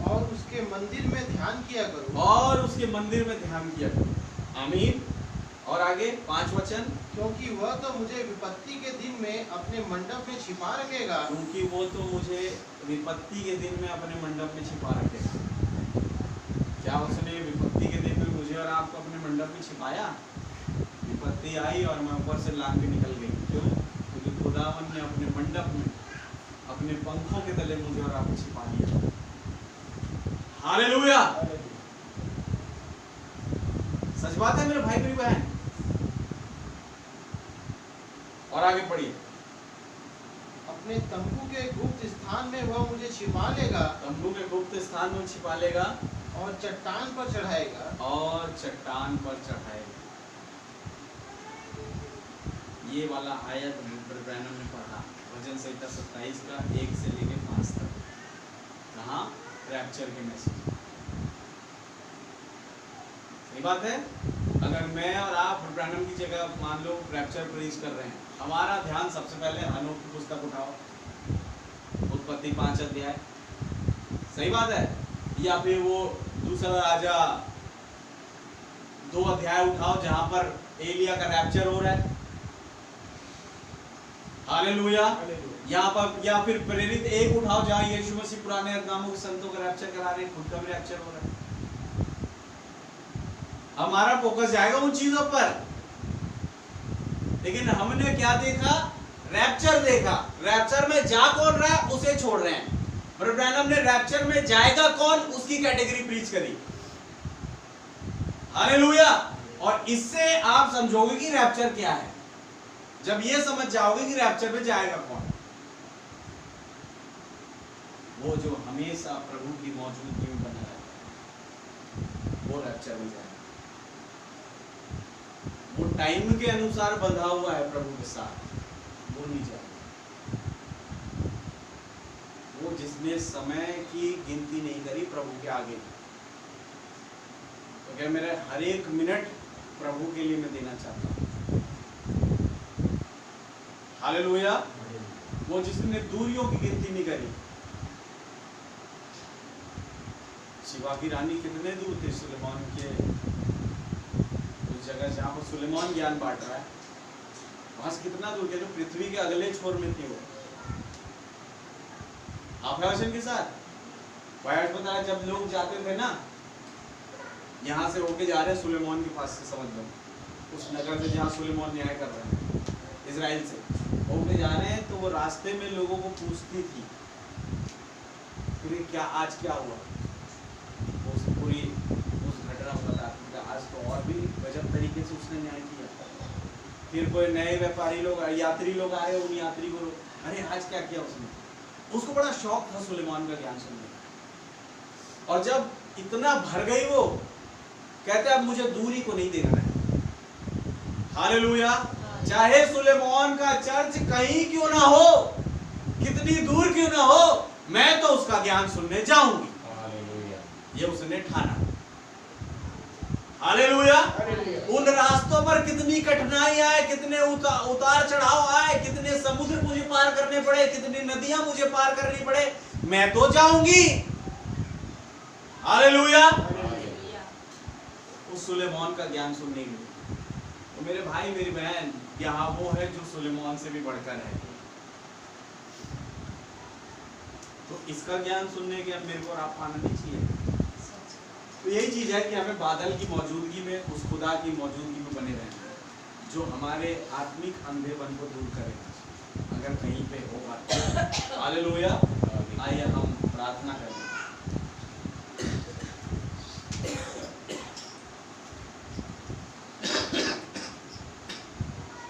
और उसके मंदिर में ध्यान किया करूं, और उसके मंदिर में ध्यान किया करो। आमीन। और आगे 5 वचन। क्योंकि वह तो मुझे विपत्ति के दिन में अपने मंडप में छिपा रखेगा। क्योंकि वो तो मुझे विपत्ति के दिन में अपने मंडप में छिपा रखेगा। क्या उसने विपत्ति के दिन में मुझे और आपको अपने मंडप में छिपाया? विपत्ति आई और मैं ऊपर से लांग के निकल गई। क्यों? क्योंकि खुदावन ने अपने मंडप में अपने पंखों के तले मुझे और आपको छिपा लिया। हालेलुया। सच बात है मेरे भाई मेरी बहन। और आगे पढ़िए। अपने तंबू के गुप्त स्थान में वह मुझे छिपा लेगा, तंबू के गुप्त स्थान में छिपा लेगा और चट्टान पर चढ़ाएगा। और चट्टान पर चढ़ाएगा। ये वाला आयत ब्रदर ब्रैनम ने पढ़ा, भजन संहिता 27 का 1 से लेके 5 तक। कहाँ? रैप्चर के मैसेज। सही बात है। अगर मैं और आप ब्रैनम की जगह मान लो रैप्चर प्रीच कर रहे हैं, हमारा ध्यान सबसे पहले हनोक की पुस्तक उठाओ, उत्पत्ति 5 अध्याय। सही बात है। या फिर वो दूसरा राजा 2 अध्याय उठाओ जहां पर एलिया का रैप्चर हो रहा है। हालेलुया। यहाँ पर या फिर प्रेरित 1 उठाओ जहां यीशु मसीह पुराने नामों के संतों का रैप्चर करा रहे हैं, खुद का भी रैप्चर हो रहा है। हमारा फोकस जाएगा उन चीजों पर, लेकिन हमने क्या देखा? रैप्चर देखा। रैप्चर में जा कौन रहा है उसे छोड़ रहे हैं। ब्रदर ब्रैनम ने रैप्चर में जाएगा कौन उसकी कैटेगरी प्रीच करी। हालेलुया। और इससे आप समझोगे कि रैप्चर क्या है, जब ये समझ जाओगे कि रैप्चर में जाएगा कौन। वो जो हमेशा प्रभु की मौजूदगी में बना रहता है, वो रैप्चर में जाएगा। वो टाइम के अनुसार बंधा हुआ है प्रभु के साथ, वो नहीं जाएगा। वो जिसने समय की गिनती नहीं करी प्रभु के आगे, तो क्या मेरा हर एक मिनट प्रभु के लिए मैं देना चाहता हूँ। हालेलुया। वो जिसने दूरियों की गिनती नहीं करी। शिवा की रानी कितने दूर थे सुलेमान के उस जगह जहां पर सुलेमान ज्ञान बांट रहा है, वहां से कितना दूर थे? जो पृथ्वी के अगले छोर में थे वो। आप है वचन के साथ। वायट बताया जब लोग जाते थे ना, यहाँ से होके जा रहे हैं सुलेमान के पास से, समझ लो उस नगर से जहाँ सुलेमान न्याय कर रहे हैं, इजराइल से होके जा रहे हैं, तो वो रास्ते में लोगों को पूछती थी फिर क्या आज क्या हुआ, उस पूरी उस घटना को बताती थी। आज तो और भी गजब तरीके से उसने न्याय किया। फिर कोई नए व्यापारी लोग यात्री लोग आए, उन यात्री को अरे आज क्या किया उसने। उसको बड़ा शौक था सुलेमान का ज्ञान सुनने का। और जब इतना भर गई वो, कहते अब मुझे दूरी को नहीं देखना है। हालेलुया। चाहे सुलेमान का चर्च कहीं क्यों ना हो, कितनी दूर क्यों ना हो, मैं तो उसका ज्ञान सुनने जाऊंगी। हालेलुया। ये उसने ठाना। हालेलुया। उन रास्तों पर कितनी कठिनाई आए, कितने उतार चढ़ाव आए, कितने समुद्र मुझे पार करने पड़े, कितनी नदियां मुझे पार करनी पड़े, मैं तो जाऊंगी। हालेलुया। उस सुलेमान का ज्ञान सुनने के लिए। तो मेरे भाई मेरी बहन, यहाँ वो है जो सुलेमान से भी बढ़कर है। तो इसका ज्ञान सुनने के अब मेरे को और आप आना नहीं चाहिए। तो यही चीज है कि हमें बादल की मौजूदगी में, उस खुदा की मौजूदगी में बने रहना है जो हमारे आत्मिक अंधेपन को दूर करेगा। अगर कहीं पे होगा। हालेलुया। आइए हम प्रार्थना करें।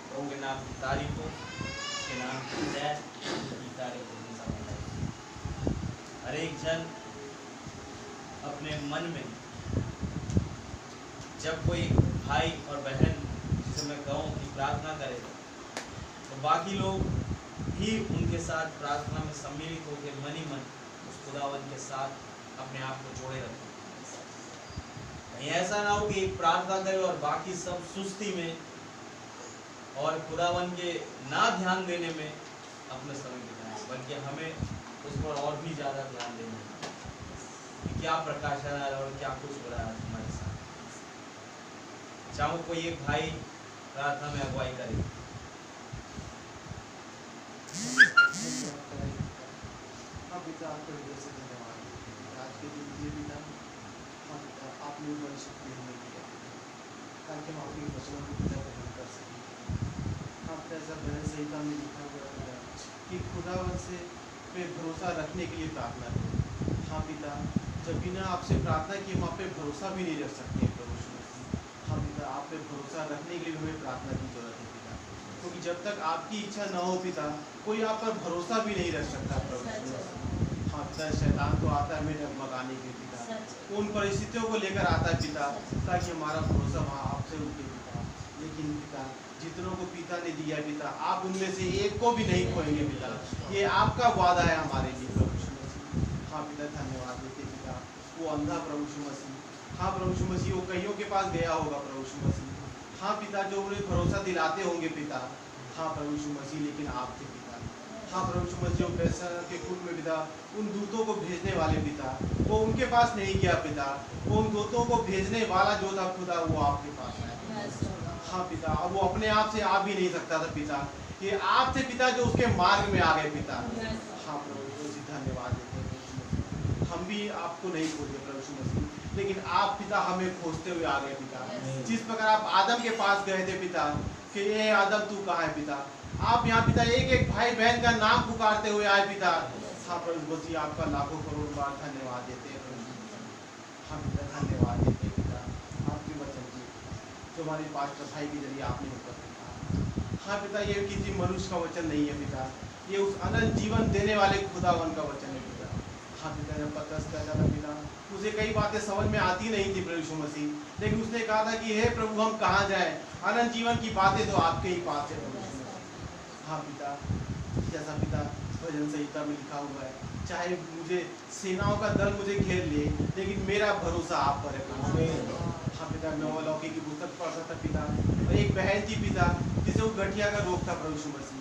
प्रभु के नाम की तारीफ हो, उसके नाम की जय, उसकी तारीफ हमेशा बनाई। हर एक जन अपने मन में जब कोई भाई और बहन जिसे मैं कहूँ कि प्रार्थना करे तो बाकी लोग भी उनके साथ प्रार्थना में सम्मिलित होकर मन ही मन उस खुदावन के साथ अपने आप को जोड़े रखें। कहीं ऐसा ना हो कि एक प्रार्थना करे और बाकी सब सुस्ती में और खुदावन के ना ध्यान देने में अपने समय बिताएं, बल्कि हमें उस पर और भी ज़्यादा ध्यान देना है कि क्या प्रकाशन है और क्या कुछ हो रहा है हमारे साथ। चाहो कोई एक भाई प्रार्थना में अगुवाई करे। पिता आपको हृदय से धन्यवाद। आज के दिन ये पिता आपने बड़ी शक्ति हमें दी है ताकि हम अपनी वचनों को पिता ग्रहण कर सकें। आप ऐसा बहन संहिता में लिखा हुआ है कि खुदावन से पे भरोसा रखने के लिए प्रार्थना करें। हाँ पिता, जब बिना आपसे प्रार्थना किए हम आप पे भरोसा भी नहीं रख सकते प्रभु यीशु। हाँ पिता, आप पे भरोसा रखने के लिए हमें प्रार्थना की जरूरत है पिता, क्योंकि जब तक आपकी इच्छा न हो पिता कोई आप पर भरोसा भी नहीं रख सकता प्रभु यीशु। हाँ पिता, शैतान तो आता है हमें डगमगाने के पिता, उन परिस्थितियों को लेकर आता है पिता ताकि हमारा भरोसा वहाँ आपसे उठे पिता। लेकिन पिता, जितनों को पिता ने दिया पिता, आप उनमें से एक को भी नहीं खोएंगे पिता, ये आपका वादा है हमारे लिए प्रभु यीशु। हाँ पिता, धन्यवाद देते पिता। वो अंधा प्रभु यीशु मसीह, हाँ प्रभु यीशु मसीह, वो कईयों के पास गया होगा प्रभु यीशु मसीह। हाँ पिता, जो उन्हें भरोसा दिलाते होंगे पिता, हाँ प्रभु यीशु मसीह, लेकिन आपके पिता, हाँ प्रभु यीशु मसीह, पैसा के कुल में पिता उन दूतों को भेजने वाले पिता, वो उनके पास नहीं गया पिता, वो उन दूतों को भेजने वाला जो था खुदा वो आपके पास आया। हाँ पिता, अब वो अपने आप से आ भी नहीं सकता था पिता, ये आप थे पिता जो उसके मार्ग में आ गए पिता। हाँ प्रभु यीशु मसीह, धन्यवाद देते हैं। हम भी आपको नहीं खोजते प्रभु यीशु मसीह, लेकिन आप पिता हमें खोजते हुए आ गए पिता। जिस प्रकार आप आदम के पास गए थे पिता कि ये आदम तू कहाँ है पिता, आप यहाँ पिता एक एक भाई बहन का नाम पुकारते हुए आए पिता। हाँ प्रभु मसीह, आपका लाखों करोड़ बार धन्यवाद देते हैं प्रभु। हाँ पिता, धन्यवाद देते हैं पिता आपके वचन की जो हमारे पास्टर भाई के जरिए आपने ऊपर दिखा। हाँ पिता, ये किसी मनुष्य का वचन नहीं है पिता, ये उस अनंत जीवन देने वाले खुदावन का वचन है पिता। हाँ पिता, जब पतरस कहता था पिता, उसे कई बातें समझ में आती नहीं थी प्रभु यीशु मसीह, लेकिन उसने कहा था कि हे प्रभु हम कहाँ जाएं, अनंत जीवन की बातें तो आपके ही पास है प्रभु यीशु मसीह। हाँ पिता, जैसा पिता भजन संहिता में लिखा हुआ है, चाहे मुझे सेनाओं का दल मुझे घेर ले, लेकिन मेरा भरोसा आप पर है प्रभु। हाँ पिता, मैं लौकी की पुस्तक पढ़ रहा था पिता, और एक बहन थी पिता जिसे वो गठिया का रोग था प्रभु यीशु मसीह।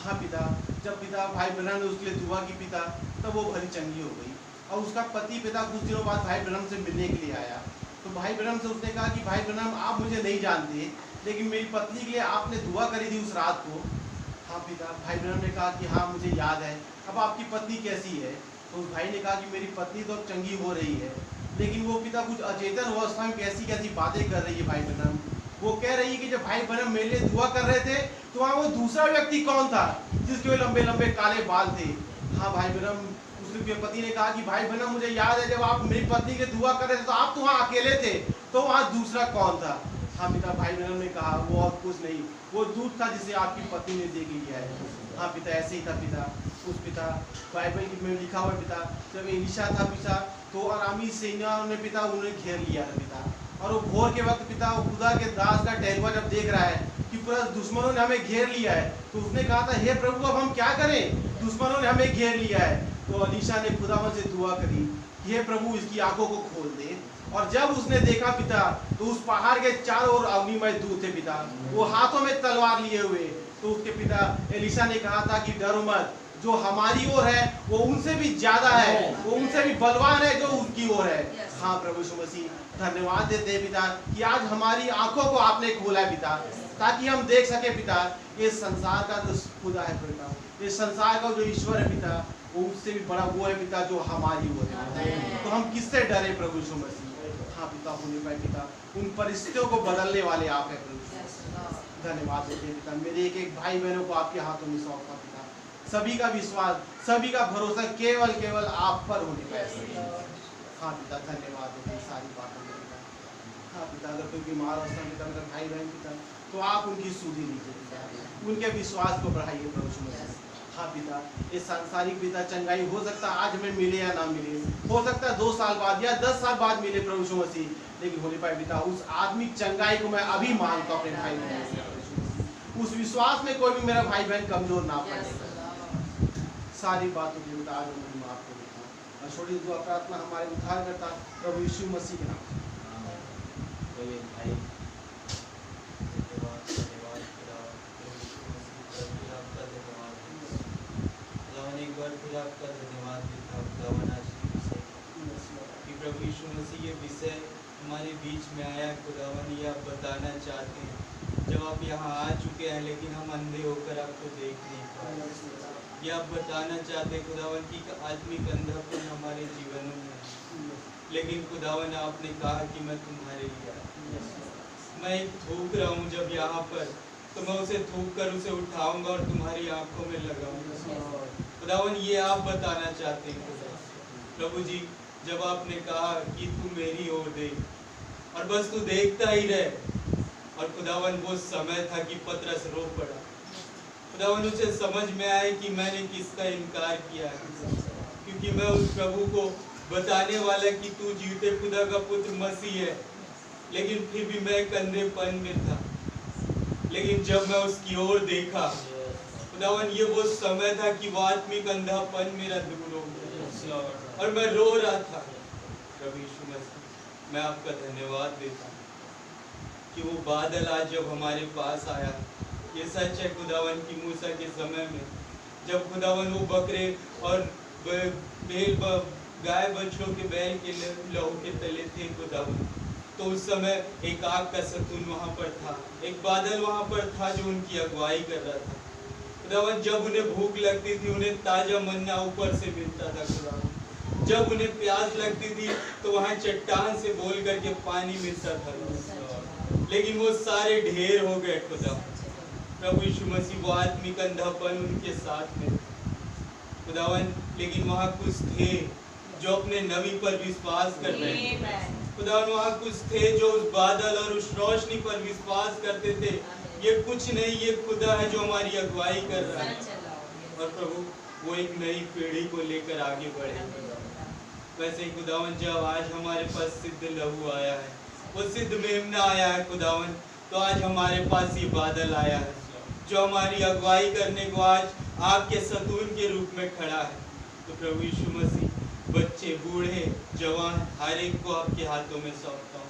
हाँ पिता, जब पिता भाई ब्रह्म ने उसके लिए दुआ की पिता, तब वो भली चंगी हो गई, और उसका पति पिता कुछ दिनों बाद भाई ब्रह्म से मिलने के लिए आया। तो भाई ब्रह्म से उसने कहा कि भाई ब्रह्म, आप मुझे नहीं जानते, लेकिन मेरी पत्नी के लिए आपने दुआ करी थी उस रात को। हाँ पिता, भाई ब्रह्म ने कहा कि हाँ मुझे याद है, अब आपकी पत्नी कैसी है? तो उस भाई ने कहा कि मेरी पत्नी तो अब चंगी हो रही है, लेकिन वो पिता कुछ अचेतन अवस्था में कैसी कैसी बातें कर रही है भाई ब्रह्म। वो कह रही है कि जब भाई ब्रह्म मेरे लिए दुआ कर रहे थे तो वहाँ वो दूसरा व्यक्ति कौन था जिसके लंबे लंबे काले बाल थे? हाँ भाई ब्रह्म, उसके पति ने कहा कि भाई ब्रह्म मुझे याद है जब आप मेरी पत्नी के दुआ कर रहे थे तो आप तो वहाँ अकेले थे, तो वहाँ दूसरा कौन था? हाँ पिता, भाई ब्रह्म ने कहा वो और कुछ नहीं, वो दूत था जिसे आपकी पत्नी ने देख लिया है। हाँ पिता, ऐसे ही था पिता। उस पिता बाइबल में लिखा हुआ पिता, जब एलीशा था पिता तो अरामी सेना ने पिता उन्हें घेर लिया था पिता, और वो भोर के वक्त पिता खुदा के दास का टहलुआ जब देख रहा है कि पूरा दुश्मनों ने हमें घेर लिया है, तो उसने कहा था हे प्रभु अब हम क्या करें, दुश्मनों ने हमें घेर लिया है। तो एलीशा ने खुदावन से दुआ करी, हे प्रभु इसकी आंखों को खोल दे। और जब उसने देखा पिता तो उस पहाड़ के चारों ओर अग्निमय दूत थे पिता, वो हाथों में तलवार लिए हुए। तो उसके पिता एलीशा ने कहा था कि डरो मत, जो हमारी ओर है वो उनसे भी ज्यादा है, वो उनसे भी बलवान है जो उनकी ओर है। हाँ प्रभु यीशु मसीह, धन्यवाद देते हैं पिता कि आज हमारी आंखों को आपने खोला है पिता, ताकि हम देख सके पिता ये संसार का जो खुदा है पिता, ये संसार का जो ईश्वर है पिता, वो उससे भी बड़ा वो है पिता जो हमारी ओर है। तो हम किससे डरे प्रभु यीशु मसीह? हाँ पिता, होने पाए पिता उन परिस्थितियों को बदलने वाले आप है प्रभु। धन्यवाद देते हैं पिता, मेरे एक एक भाई बहनों को आपके हाथों में सौंपा पिता, सभी का विश्वास, सभी का भरोसा केवल केवल आप पर होने पाए। हाँ पिता, धन्यवाद देते हैं सारी बातों में पिता। हाँ पिता, अगर कोई बीमार अवस्था में पिता, मेरा भाई बहन पिता, तो आप उनकी सुधि लीजिए पिता, उनके विश्वास को बढ़ाइए प्रभु यीशु मसीह। हाँ पिता, ये सांसारिक पिता चंगाई हो सकता है आज हमें मिले या ना मिले, हो सकता है 2 साल बाद या 10 साल बाद मिले प्रभु यीशु मसीह, लेकिन होने पाए पिता उस आत्मिक चंगाई को मैं अभी मांगता हूँ अपने भाई बहन से। उस विश्वास में कोई भी मेरा भाई बहन कमजोर ना पड़े। सारी बातों की पिता आज हमें माफ कर देता और छोटी दुआ प्रार्थना हमारे उद्धार करता प्रभु यीशु मसीह के नाम से। एक बार फिर आपका धन्यवाद देता हूँ कि प्रभु यीशु मसीह ये विषय हमारे बीच में आया खुदावन, ये आप बताना चाहते हैं जब आप यहाँ आ चुके हैं लेकिन हम अंधे होकर आपको देख नहीं पाए। ये आप बताना चाहते हैं खुदावन कि आत्मिक अंधापन हमारे जीवनों में है, लेकिन खुदावन आपने कहा कि मैं तुम्हारे लिए आया। मैं एक थूक रहा हूँ जब यहाँ पर, तो मैं उसे थूक कर उसे उठाऊंगा और तुम्हारी आंखों में लगाऊंगा। खुदावन ये आप बताना चाहते हैं प्रभु जी, जब आपने कहा कि तू मेरी ओर देख और बस तू देखता ही रहे, और खुदावन वो समय था कि पतरस रो पड़ा। खुदावन उसे समझ में आए कि मैंने किसका इनकार किया है, क्योंकि मैं उस प्रभु को बताने वाला कि तू जीते खुदा का पुत्र मसीह है, लेकिन फिर भी मैं कंधेपन में था। लेकिन जब मैं उसकी ओर देखा खुदावन, ये वो समय था कि वो आत्मिक अंधापन मेरा दूर हो गया और मैं रो रहा था। प्रभु यीशु मसीह, मैं आपका धन्यवाद देता हूँ कि वो बादल आज जब हमारे पास आया, ये सच है खुदावन की मूसा के समय में जब खुदावन वो बकरे और गाय बछड़ों के बैल के लहू के तले थे खुदावन, तो उस समय एक आग का सतून वहाँ पर था, एक बादल वहाँ पर था जो उनकी अगुवाई कर रहा था। खुदावन जब उन्हें भूख लगती थी उन्हें ताजा मन्ना ऊपर से मिलता था खुदावन, जब उन्हें प्यास लगती थी तो वहाँ चट्टान से बोल करके पानी मिलता था, लेकिन वो सारे ढेर हो गए खुदावन। प्रभु यीशु मसीह, वो आत्मिक अंधापन उनके साथ में खुदावन, लेकिन वहाँ कुछ थे जो अपने नबी पर विश्वास कर रहे थे खुदावन, वहाँ कुछ थे जो उस बादल और उस रोशनी पर विश्वास करते थे। ये कुछ नहीं, ये खुदा है जो हमारी अगुवाई कर रहा है, और प्रभु वो एक नई पीढ़ी को लेकर आगे बढ़े। वैसे ही खुदावन जब आज हमारे पास सिद्ध लहू आया है, वो सिद्ध मेमना आया है खुदावन, तो आज हमारे पास ये बादल आया है जो हमारी अगुवाई करने को आज आपके सतून के रूप में खड़ा है। तो प्रभु यीशु मसीह, बच्चे बूढ़े जवान हर एक को आपके हाथों में सौंपता हूँ,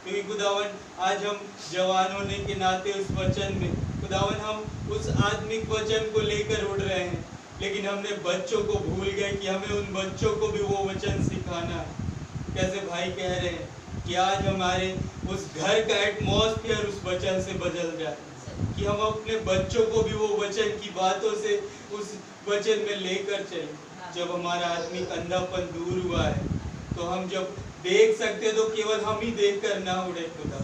क्योंकि खुदावन आज हम जवान होने के नाते उस वचन में खुदावन हम उस आत्मिक वचन को लेकर उड़ रहे हैं, लेकिन हमने बच्चों को भूल गए कि हमें उन बच्चों को भी वो वचन सिखाना है। कैसे भाई कह रहे हैं कि आज हमारे उस घर का एटमॉस्फेयर उस वचन से बदल जाए, कि हम अपने बच्चों को भी वो वचन की बातों से उस वचन में लेकर चलें। जब हमारा आत्मिक अंधापन दूर हुआ है तो हम जब देख सकते तो केवल हम ही देख कर ना उड़े खुदा।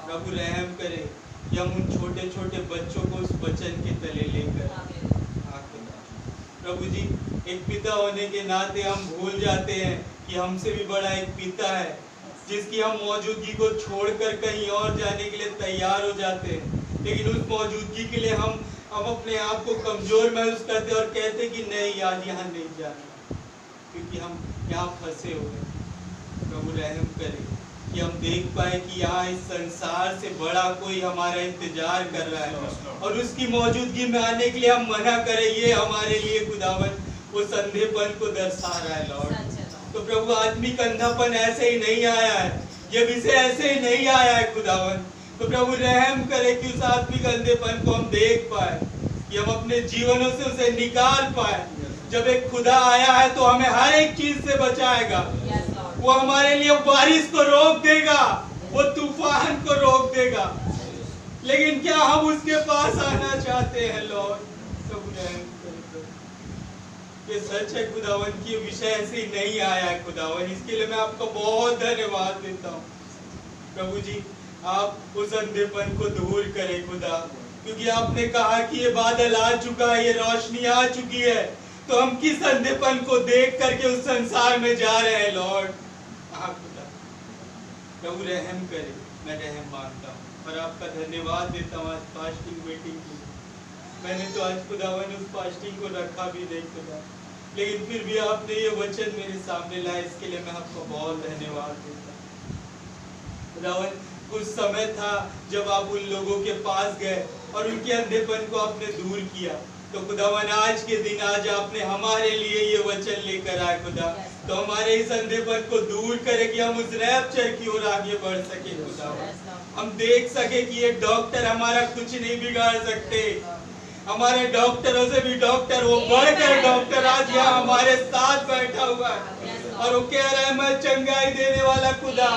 प्रभु रहम करे कि हम उन छोटे छोटे बच्चों को उस वचन के तले लेकर प्रभु जी, एक पिता होने के नाते हम भूल जाते हैं कि हमसे भी बड़ा एक पिता है जिसकी हम मौजूदगी को छोड़कर कहीं और जाने के लिए तैयार हो जाते हैं, लेकिन उस मौजूदगी के लिए हम अपने आप को कमजोर महसूस करते और कहते कि नहीं आज यहाँ नहीं जाना, क्योंकि हम यहाँ फंसे हुए हैं। प्रभु रहम करे कि हम देख पाए कि यहाँ इस संसार से बड़ा कोई हमारा इंतजार कर रहा है और उसकी मौजूदगी में आने के लिए हम मना करें, ये हमारे लिए खुदावन उस अंधेपन को दर्शा रहा है लॉर्ड। तो प्रभु आत्मिक अंधापन ऐसे ही नहीं आया है, ये विषय ऐसे ही नहीं आया है खुदावन। तो प्रभु रहम करे कि उस आत्मिक अंधेपन को हम देख पाए, कि हम अपने जीवनों से उसे निकाल पाए। जब एक खुदा आया है तो हमें हर एक चीज से बचाएगा। वो हमारे लिए बारिश को रोक देगा, वो तूफान को रोक देगा, लेकिन क्या हम उसके पास आना चाहते हैं लॉर्ड? प्रभु रहम करे। ये सच है खुदावन की विषय ऐसे ही नहीं आया है खुदावन, इसके लिए मैं आपको बहुत धन्यवाद देता हूँ। प्रभु जी, आप उस अंधेपन को दूर करें खुदा, क्योंकि आपने कहा कि ये बादल आ चुका है, ये रोशनी आ चुकी है, तो हम किस अंधेपन को देख करके उस संसार में जा रहे हैं लॉर्ड। हाँ खुदा, प्रभु रहम करे, मैं रहम मांगता हूँ और आपका धन्यवाद देता हूँ आज फास्टिंग वेटिंग के लिए। मैंने तो आज खुदावन उस फास्टिंग को रखा भी नहीं खुदा, लेकिन फिर भी आपने ये वचन मेरे सामने लाया, इसके लिए मैं आपको बहुत धन्यवाद देता हूँ खुदावन। कुछ समय था जब आप उन लोगों के पास गए और उनके अंधेपन को आपने दूर किया, तो खुदावन आज के दिन आज आपने हमारे लिए ये वचन लेकर आए खुदा, तो हमारे इस अंधेपन को दूर करे कि हम उस रैप्चर की ओर आगे बढ़ सके खुदावन। हम देख सके कि ये डॉक्टर हमारा कुछ नहीं बिगाड़ सकते, हमारे डॉक्टरों से भी डॉक्टर, वो बढ़कर डॉक्टर आज यहाँ हमारे साथ बैठा हुआ है और वो कह रहा है मैं चंगाई देने वाला खुदा,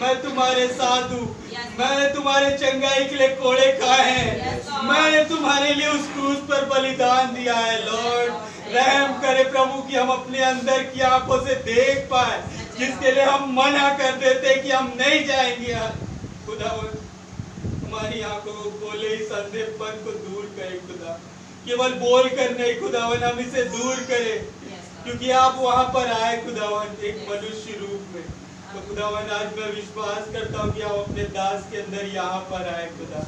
मैं तुम्हारे साथ हूँ, मैंने तुम्हारे चंगाई के लिए कोड़े खाए हैं, मैंने तुम्हारे लिए उस क्रूस पर बलिदान दिया है। लॉर्ड रहम करे प्रभु कि हम अपने अंदर की आंखों से देख पाए, जिसके लिए हम मना कर देते कि हम नहीं जाएंगे। खुदा हमारी आंखों को खोले, इस अंधेपन को दूर करे खुदा, केवल बोल कर नहीं खुदावन, हम इसे दूर करें, क्योंकि आप वहां पर आए खुदावन एक मनुष्य रूप में। तो खुदावन आज मैं विश्वास करता हूँ कि आप अपने दास के अंदर यहाँ पर आए खुदा।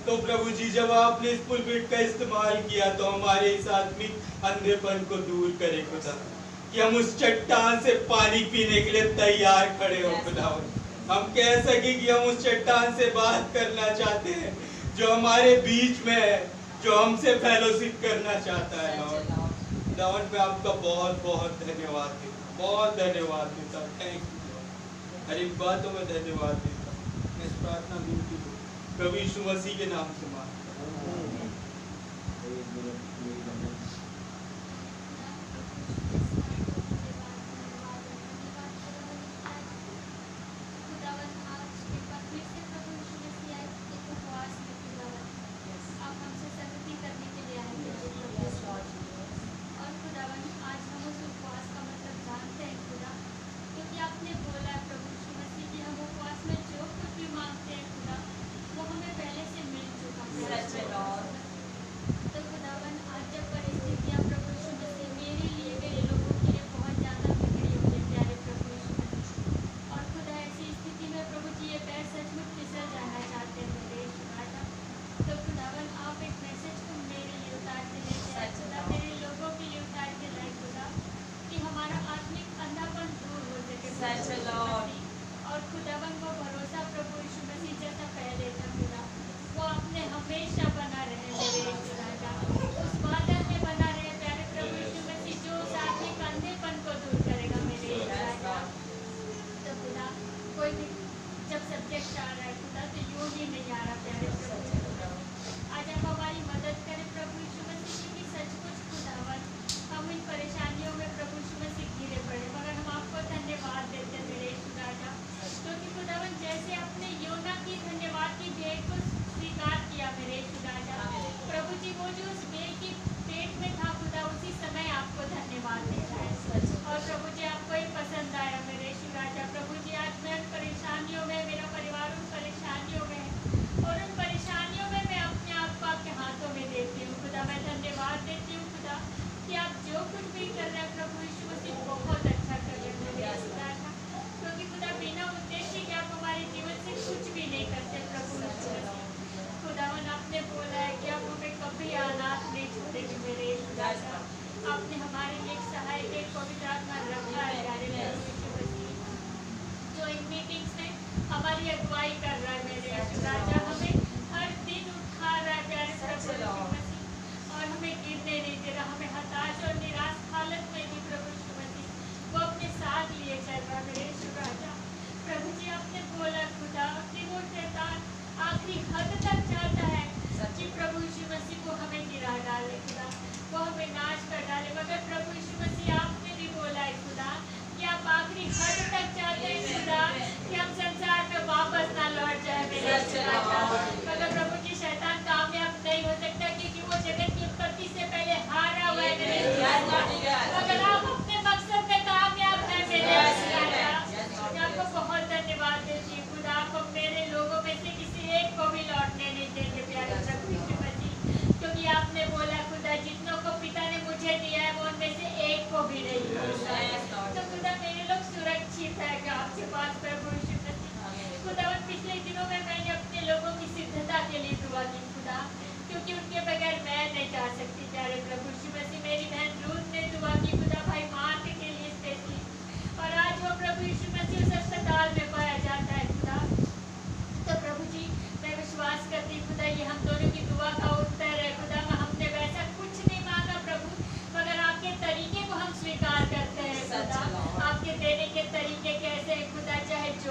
तो प्रभु जी जब आपने इस पुलपिट का इस्तेमाल किया तो हमारे इस आत्मिक अंधेपन को दूर करे खुदा, कि हम उस चट्टान से पानी पीने के लिए तैयार खड़े हो खुदावन। हम कह सके कि हम उस चट्टान से बात करना चाहते हैं जो हमारे बीच में है, जो हमसे फेलोशिप करना चाहता है। लॉर्ड खुदावन मैं आपका बहुत बहुत धन्यवाद देता, बहुत धन्यवाद देता, थैंक यू। हर एक बातों में धन्यवाद देता हूँ। मैं इस प्रार्थना विनती को प्रभु यीशु मसीह के नाम से मांगता हूँ। और खुदावन वो भरोसा प्रभु यीशु मसीह जैसा पहले था खुदा, वो अपने हमेशा बना रहे मेरे राजा, उस बादल में बना रहे प्यारे प्रभु यीशु मसीह, जो उस आत्मिक अंधेपन को दूर करेगा मेरे राजा। तो खुदा कोई भी जब सब्जेक्ट आ रहा है खुदा तो यूं ही नहीं आ रहा प्यारे प्रभु, आज आप हमारी मदद करें प्रभु यीशु मसीह, क्योंकि सचमुच खुदावन हम इन परेशानियों में प्रभु यीशु मसीह घिरे पड़े, मगर हम आपको धन्यवाद देते हैं मेरे राजा, क्योंकि खुदावन जैसे अपने योना की धन्यवाद की भेंट को स्वीकार किया मेरे राजा, प्रभु जी वो जो उस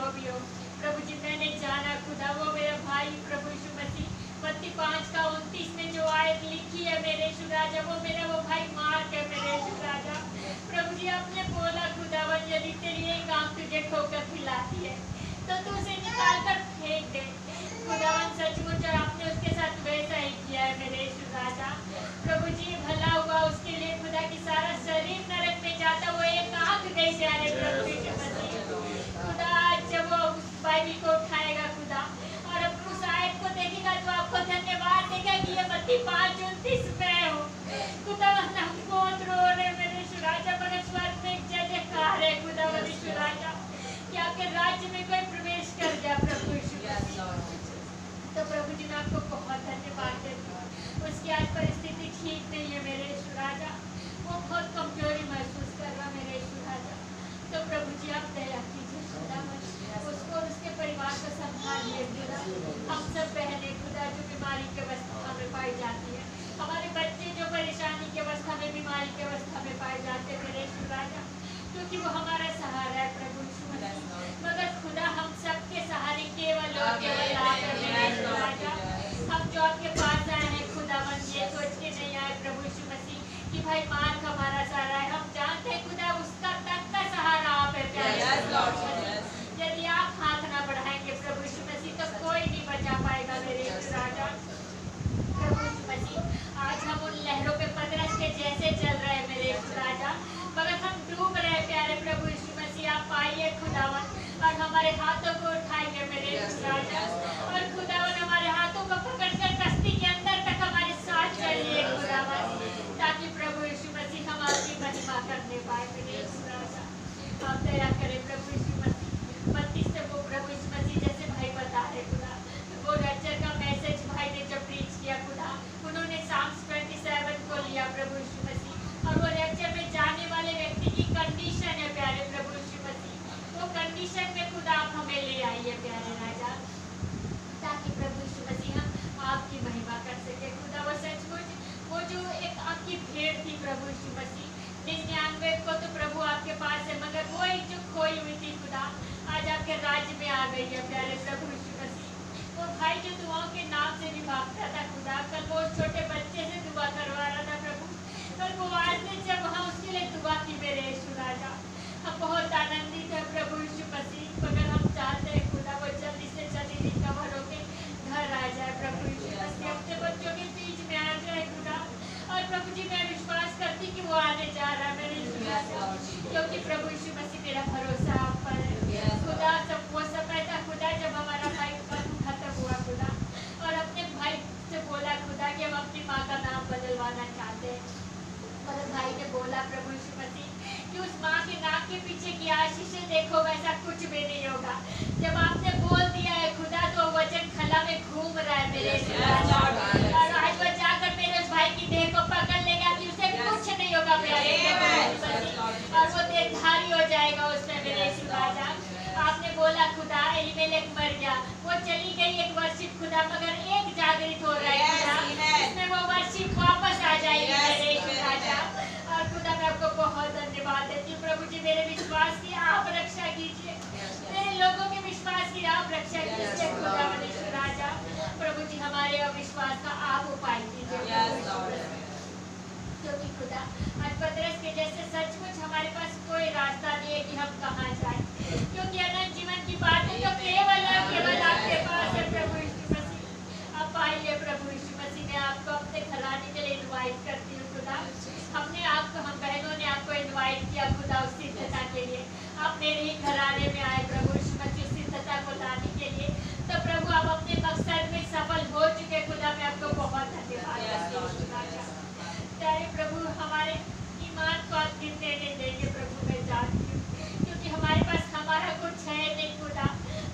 जो भी हो प्रभु जी, मैंने जाना खुदा वो मेरा भाई प्रभु यीशु मसीह मत्ती 5:29 में जो आयत लिखी है मेरे यीशु राजा, वो मेरा वो भाई मार्क है मेरे यीशु राजा। प्रभु जी आपने बोला खुदावन, यदि तेरी एक आंख तुझे ठोकर खिलाती है तो तू उसे निकाल कर फेंक दे। खुदावन सचमुच आपने उसके साथ वैसा ही किया है मेरे यीशु राजा। प्रभु जी भला हुआ उसके लिए खुदा की सारा शरीर नरक में जाता, वो एक आंख गई प्यारे प्रभु यीशु मसीह। खुदा आज जब वो उस बाइबल को उठाएगा खुदा और अब उस आयत को देखेगा तो आपको धन्यवाद देगा कि ये मत्ती 5:29 में हो। खुदावन हम बहुत रो रहे मेरे यीशु राजा, मगर स्वर्ग में एक जय जयकार है खुदावन यीशु राजा कि आपके राज्य में कोई प्रवेश कर गया प्रभु यीशु मसीह। तो प्रभु जी मैं आपको बहुत धन्यवाद देती हूँ। उसकी आज परिस्थिति ठीक नहीं है मेरे यीशु राजा, वो बहुत कमजोरी महसूस कर रहा मेरे यीशु राजा। तो प्रभु जी आप दया कीजिए खुदावन, उसको और उसके परिवार को संभालिए खुदा। हम सब बहनें खुदा जो बीमारी की अवस्था में पाई जाती है, हमारे बच्चे जो परेशानी की अवस्था में, बीमारी की अवस्था में पाए जाते हैं मेरे यीशु राजा, क्योंकि वो हमारा सहारा है प्रभु यीशु मसीह। मगर खुदा हम सबके सहारे केवल और केवल आप हैं मेरे यीशु राजा। हम जो आपके पास आए हैं खुदावन ये सोच के नहीं आए प्रभु यीशु मसीह कि भाई मार्क हमारा सहारा है। हम जानते हैं खुदा उसका तक का सहारा आप है प्यारे। यदि आप हाथ ना बढ़ाएंगे प्रभु यीशु मसीह तो कोई नहीं बचा पाएगा मेरे यीशु राजा। प्रभु यीशु मसीह आज हम उन लहरों पे पतरस के जैसे चल रहे हैं मेरे यीशु राजा, मगर हम डूब रहे हैं प्यारे प्रभु यीशु मसीह। आप आइए खुदावन और हमारे हाथों को उठाइए मेरे यीशु राजा, और खुदावन हमारे हाथों को पकड़कर कश्ती के अंदर तक हमारे साथ चलिए खुदावन, ताकि प्रभु यीशु मसीह हम आपकी महिमा करने पाए मेरे यीशु राजा। आप दया करें प्रभु यीशु मसीह। मत्ती से वो प्रभु यीशु मसीह जैसे भाई बता रहे खुदा, वो रैप्चर का मैसेज भाई ने जब प्रीच किया खुदा, उन्होंने साम्स 27 को लिया प्रभु यीशु मसीह, और वो रैप्चर में जाने वाले व्यक्ति की कंडीशन है प्यारे प्रभु यीशु मसीह। वो कंडीशन में खुदा आप हमें ले आइए प्यारे राजा, ताकि प्रभु यीशु मसीह हम आपकी महिमा कर सके खुदा। वो सचमुच वो जो एक आपकी भेड़ थी प्रभु यीशु मसीह, 99 को तो प्रभु आपके पास है, मगर वो एक जो खोई हुई थी खुदा आज आपके राज्य में आ गई है प्यारे प्रभु यीशु मसीह। वो भाई जो दुआओं के नाम से भी भागता था खुदा, कल वो छोटे बच्चे से दुआ करवा रहा था प्रभु, और वो आज ने जब वहाँ उसके लिए दुआ की मेरे यीशु राजा, हम बहुत आनंदित है प्रभु यीशु मसीह। मगर हम चाहते हैं खुदा वो जल्दी से जल्दी रिकवर होके घर आ जाए प्रभु यीशु मसीह, अपने बच्चों के बीच में आ जाए खुदा। और प्रभु जी मैं विश्वास करती कि वो आने जा रहा है मेरे यीशु राजा, क्योंकि प्रभु यीशु मसीह मेरा भरोसा आप पर है खुदा। सब वो समय था खुदा जब हमारा भाई खत्म हुआ खुदा, और अपने भाई से बोला खुदा कि हम अपनी माँ का नाम बदलवाना चाहते हैं, मगर भाई ने बोला प्रभु यीशु मसीह कि उस माँ के नाम के पीछे की आशीषें देखो, वैसा कुछ भी नहीं होगा। जब आपने बोल दिया है खुदा तो वचन खला में घूम रहा है मेरे यीशु राजा, और आज वो जाकर मेरे उस भाई की देह को पकड़ लेगा कि उसे कुछ नहीं होगा प्यारे प्रभु यीशु मसीह, और वो देहधारी हो जाएगा उसमें मेरे यीशु राजा। आपने बोला खुदा एलीमेलेक मर गया, वो चली गई एक वर्षिप खुदा, मगर एक जागृत हो रहा है खुदा, इसमें वो वर्षिप वापस आ जाएगी मेरे यीशु राजा। और खुदा मैं आपको बहुत धन्यवाद देती हूँ प्रभु जी, मेरे विश्वास की आप रक्षा कीजिए, मेरे लोगों के विश्वास की आप रक्षा कीजिए खुदा यीशु राजा। प्रभु जी हमारे अविश्वास का आप उपाय कीजिए, क्योंकि खुदा आज पतरस के जैसे सचमुच हमारे पास कोई रास्ता नहीं है कि हम कहाँ जाएं, क्योंकि अनंत जीवन की बातें तो केवल और केवल आपके पास है प्रभु यीशु मसीह। आप आइए प्रभु यीशु मसीह, मैं आपको अपने घराने के लिए इनवाइट करती हूँ खुदा। हम बहनों ने आपको इनवाइट किया खुदा उस सिद्धता के लिए, आप मेरे ही घराने में आए प्रभु यीशु मसीह सिद्धता को लाने के लिए। तो प्रभु आप अपने मकसद में सफल हो चुके खुदा, मैं आपको बहुत धन्यवाद करती हूँ। चाहे प्रभु हमारे ईमान को आप गिरने नहीं देंगे प्रभु, मैं जानती हूँ, क्योंकि हमारे पास हमारा कुछ है नहीं खुदा,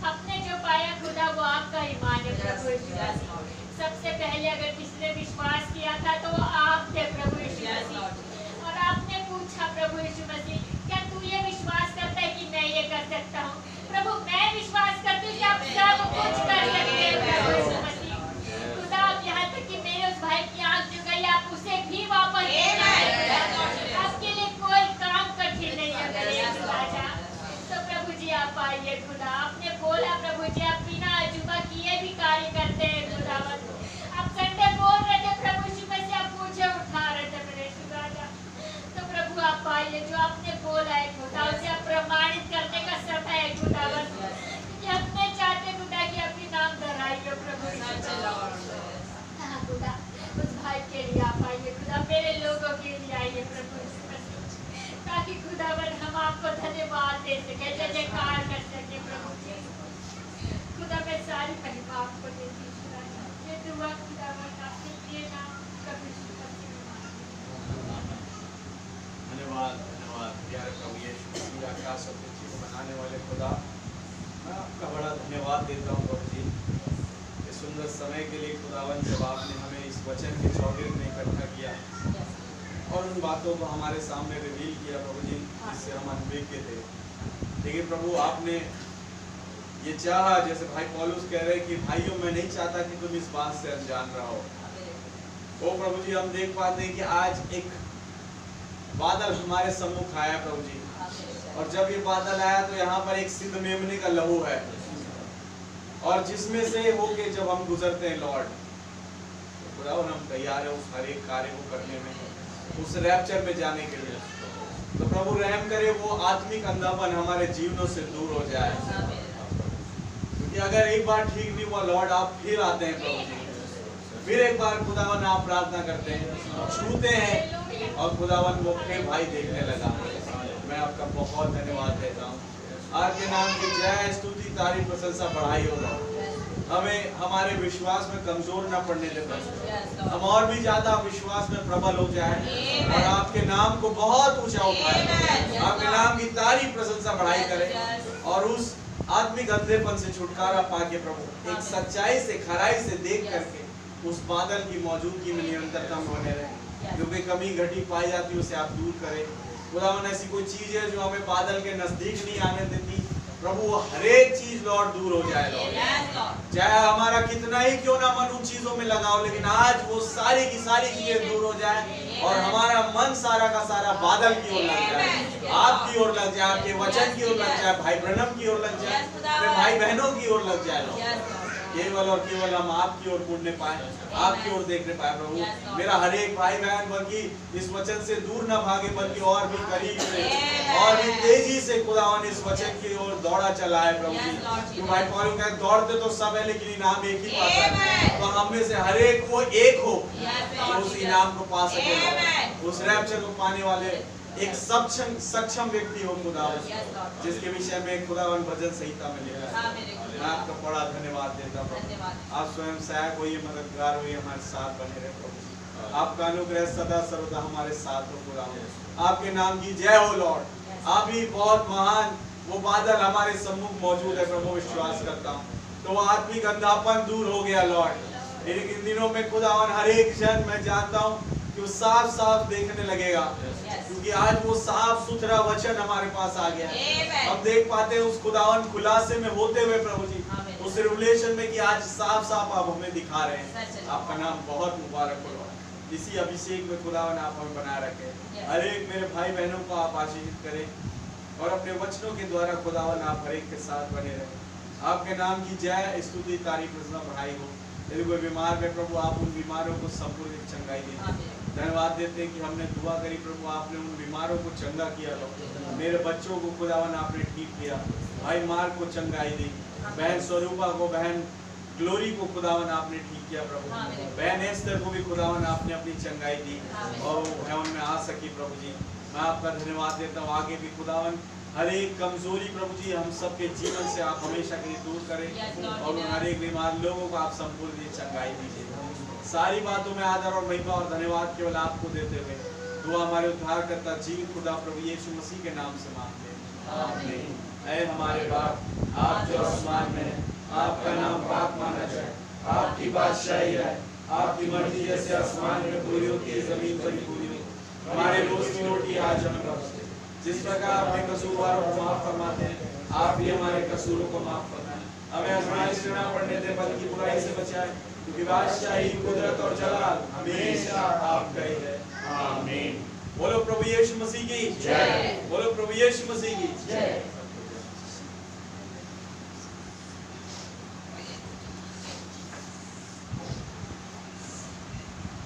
हमने जो पाया खुदा वो आपका ईमान है प्रभु यीशु मसीह। सबसे पहले अगर किसी ने विश्वास किया था तो वो आप थे प्रभु यीशु मसीह, और आपने पूछा प्रभु यीशु मसीह क्या तू ये विश्वास करता है कि मैं ये कर सकता हूँ? प्रभु मैं विश्वास करती हूँ कि आप सब कुछ कर सकते हैं प्रभु यीशु मसीह। खुदा आप यहाँ तक कि मेरे उस भाई की आँख जो गई आप उसे भी वापस आपके लिए कोई काम कठिन नहीं है मेरे यीशु राजा। तो प्रभु जी आप आइए खुदा, आपने लिए जो आपने बोला है खुदा, उसे आप प्रमाणित करने का समय है खुदावन। कि अपने चाहते खुदा कि अपनी नाम दोहराइए प्रभु यीशु। हाँ खुदा, उस भाई के लिए आप आइए खुदा, मेरे लोगों के लिए आइए प्रभु यीशु, ताकि खुदावन हम आपको धन्यवाद दे सके, जय जयकार कर सके प्रभु यीशु। खुदा मैं सारी महिमा आपको देती हूँ, ये दुआ खुदावन आपके लिए नाम कभी धन्यवाद धन्यवाद प्यारे प्रभु यीशु मसीह, आकाश और पृथ्वी को बनाने वाले खुदा, मैं आपका बड़ा धन्यवाद देता हूँ प्रभु जी, इस सुंदर समय के लिए खुदावन, जब आपने हमें इस वचन के चौगिर्द में इकट्ठा किया और उन बातों को हमारे सामने रिवील किया प्रभु जी, जिससे हम अनभिज्ञ थे। लेकिन प्रभु आपने ये चाहा, जैसे भाई पौलुस कह रहे कि भाइयों मैं नहीं चाहता कि तुम इस बात से अनजान रहो। ओ प्रभु जी, हम देख पाते हैं कि आज एक बादल हमारे सम्मुख आया प्रभु जी, और जब ये बादल आया तो यहाँ पर एक सिद्ध मेमने का लहू है, और जिसमें से होके जब हम गुजरते हैं लॉर्ड, तो खुदावन हम तैयार है उस हर एक कार्य को करने में, उस रैप्चर में जाने के लिए। तो प्रभु रहम करे वो आत्मिक अंधापन हमारे जीवनों से दूर हो जाए, क्योंकि अगर एक बार ठीक नहीं हुआ लॉर्ड, आप फिर आते हैं प्रभु जी, फिर एक बार खुदावन आप प्रार्थना करते हैं, छूते हैं, और खुदावन वो फिर भाई देखने लगा। मैं आपका बहुत धन्यवाद देता हूँ। आपके नाम की जय स्तुति तारीफ प्रशंसा बढ़ाई होगा। हमें हमारे विश्वास में कमजोर न पड़ने देता, हम और भी ज्यादा विश्वास में प्रबल हो जाए और आपके नाम को बहुत ऊंचा उठाए, आपके नाम की तारीफ प्रशंसा बढ़ाई करें, और उस आत्मिक अंधेपन से छुटकारा पाके प्रभु एक सच्चाई से खराई से देख करके उस बादल की मौजूदगी में निरंतरता में बने रहे। जो भी कमी घटी पाई जाती है उसे आप दूर करें। खुदावन ऐसी कोई चीज है जो हमें बादल के नजदीक नहीं आने देती, प्रभु वो हर एक चीज लॉर्ड दूर हो जाए लॉर्ड। चाहे हमारा कितना ही क्यों ना मन उन चीजों में लगाओ, लेकिन आज वो सारी की सारी चीजें दूर हो जाए और हमारा मन सारा का सारा बादल की ओर लग जाए, आपकी ओर लग जाए, आपके वचन की ओर लग जाए, भाई ब्रनम की ओर लग जाए, अपने भाई बहनों की ओर लग जाए लॉर्ड। केवल और केवल हम आपकी ओर मुड़ने पाए, आपकी ओर देखने पाए प्रभु। मेरा हर एक भाई बहन बल्कि इस वचन से दूर न भागे, बल्कि और भी करीब से और भी तेजी से खुदावन इस वचन की ओर दौड़ा चला है प्रभु जी। क्यों भाई पौलुस कहते दौड़ते तो सब है लेकिन इनाम एक ही पाता है, तो हम में से हर एक वो एक हो तो उस इनाम को पा सके, उस रैप्चर को पाने वाले एक सक्षम व्यक्ति हो खुदावन, जिसके विषय में खुदावन भजन संहिता में लिखा है। मैं आपका बड़ा धन्यवाद देता हूँ। आप स्वयं सहायक होइए, मददगार होइए, हमारे साथ बने रहे प्रभु। आपका अनुग्रह सदा सर्वदा हमारे साथ हो खुदावन। आपके नाम की जय हो लॉर्ड। आप ही बहुत महान, वो बादल हमारे सम्मुख मौजूद है प्रभु, विश्वास करता हूँ तो वो आत्मिक अंधापन दूर हो गया लॉर्ड। इन दिनों में खुदावन हर एक जन मैं जानता हूँ कि वो साफ साफ देखने लगेगा, क्योंकि आज वो साफ सुथरा वचन हमारे पास आ गया है। हम देख पाते हैं उस खुदावन खुलासे में होते हुए प्रभु जी, उस रिवलेशन में कि आज साफ साफ आप हमें दिखा रहे हैं। आपका नाम बहुत मुबारक हो। इसी अभिषेक में खुदावन आप हमें बनाए रखे, हर एक मेरे भाई बहनों को आप आशीषित करें और अपने वचनों के द्वारा खुदावन आप हर एक के साथ बने रहे। आपके नाम की जय स्तुति तारीफ प्रशंसा बढ़ाई हो। यदि कोई बीमार है प्रभु, आप उन बीमारों को संपूर्ण चंगाई दीजिए। धन्यवाद देते हैं कि हमने दुआ करी प्रभु, आपने उन बीमारों को चंगा किया। मेरे बच्चों को खुदावन आपने ठीक किया, भाई मार्क को चंगाई दी, बहन स्वरूपा को, बहन ग्लोरी को खुदावन आपने ठीक किया प्रभु, बहन एस्तर को भी खुदावन आपने अपनी चंगाई दी और वो उनमें आ सकी प्रभु जी। मैं आपका धन्यवाद देता हूँ। आगे भी खुदावन हर एक कमजोरी प्रभु जी हम सबके जीवन से आप हमेशा के लिए दूर करें और उन हर एक बीमार लोगों को आप संपूर्ण चंगाई दीजिए। सारी बातों में आदर और महिमा और धन्यवाद केवल आपको देते हुए दुआ हमारे उद्धार करता जीवित खुदा प्रभु यीशु मसीह के नाम से मांगते हैं, आमीन। ऐ हमारे बाप आप जो आसमान में हैं, आपका नाम पाक माना जाए, आपकी बादशाही है, आपकी मर्जी जैसे आसमान में पूरी होती है जमीन पर भी पूरी हो। हमारे रोज की रोटी आज हमें बख्श दे, जिस प्रकार अपने कसूरवारों को माफ फरमाते हैं, आप भी हमारे कसूरों को माफ फरमाएं। हमें आजमाइश में न पड़ने दे, बल्कि बुराई से बचाएं, क्योंकि बादशाही, कुदरत और जलाल हमेशा आपका ही है, आमीन। बोलो प्रभु यीशु मसीह की जय। बोलो प्रभु यीशु मसीह की जय।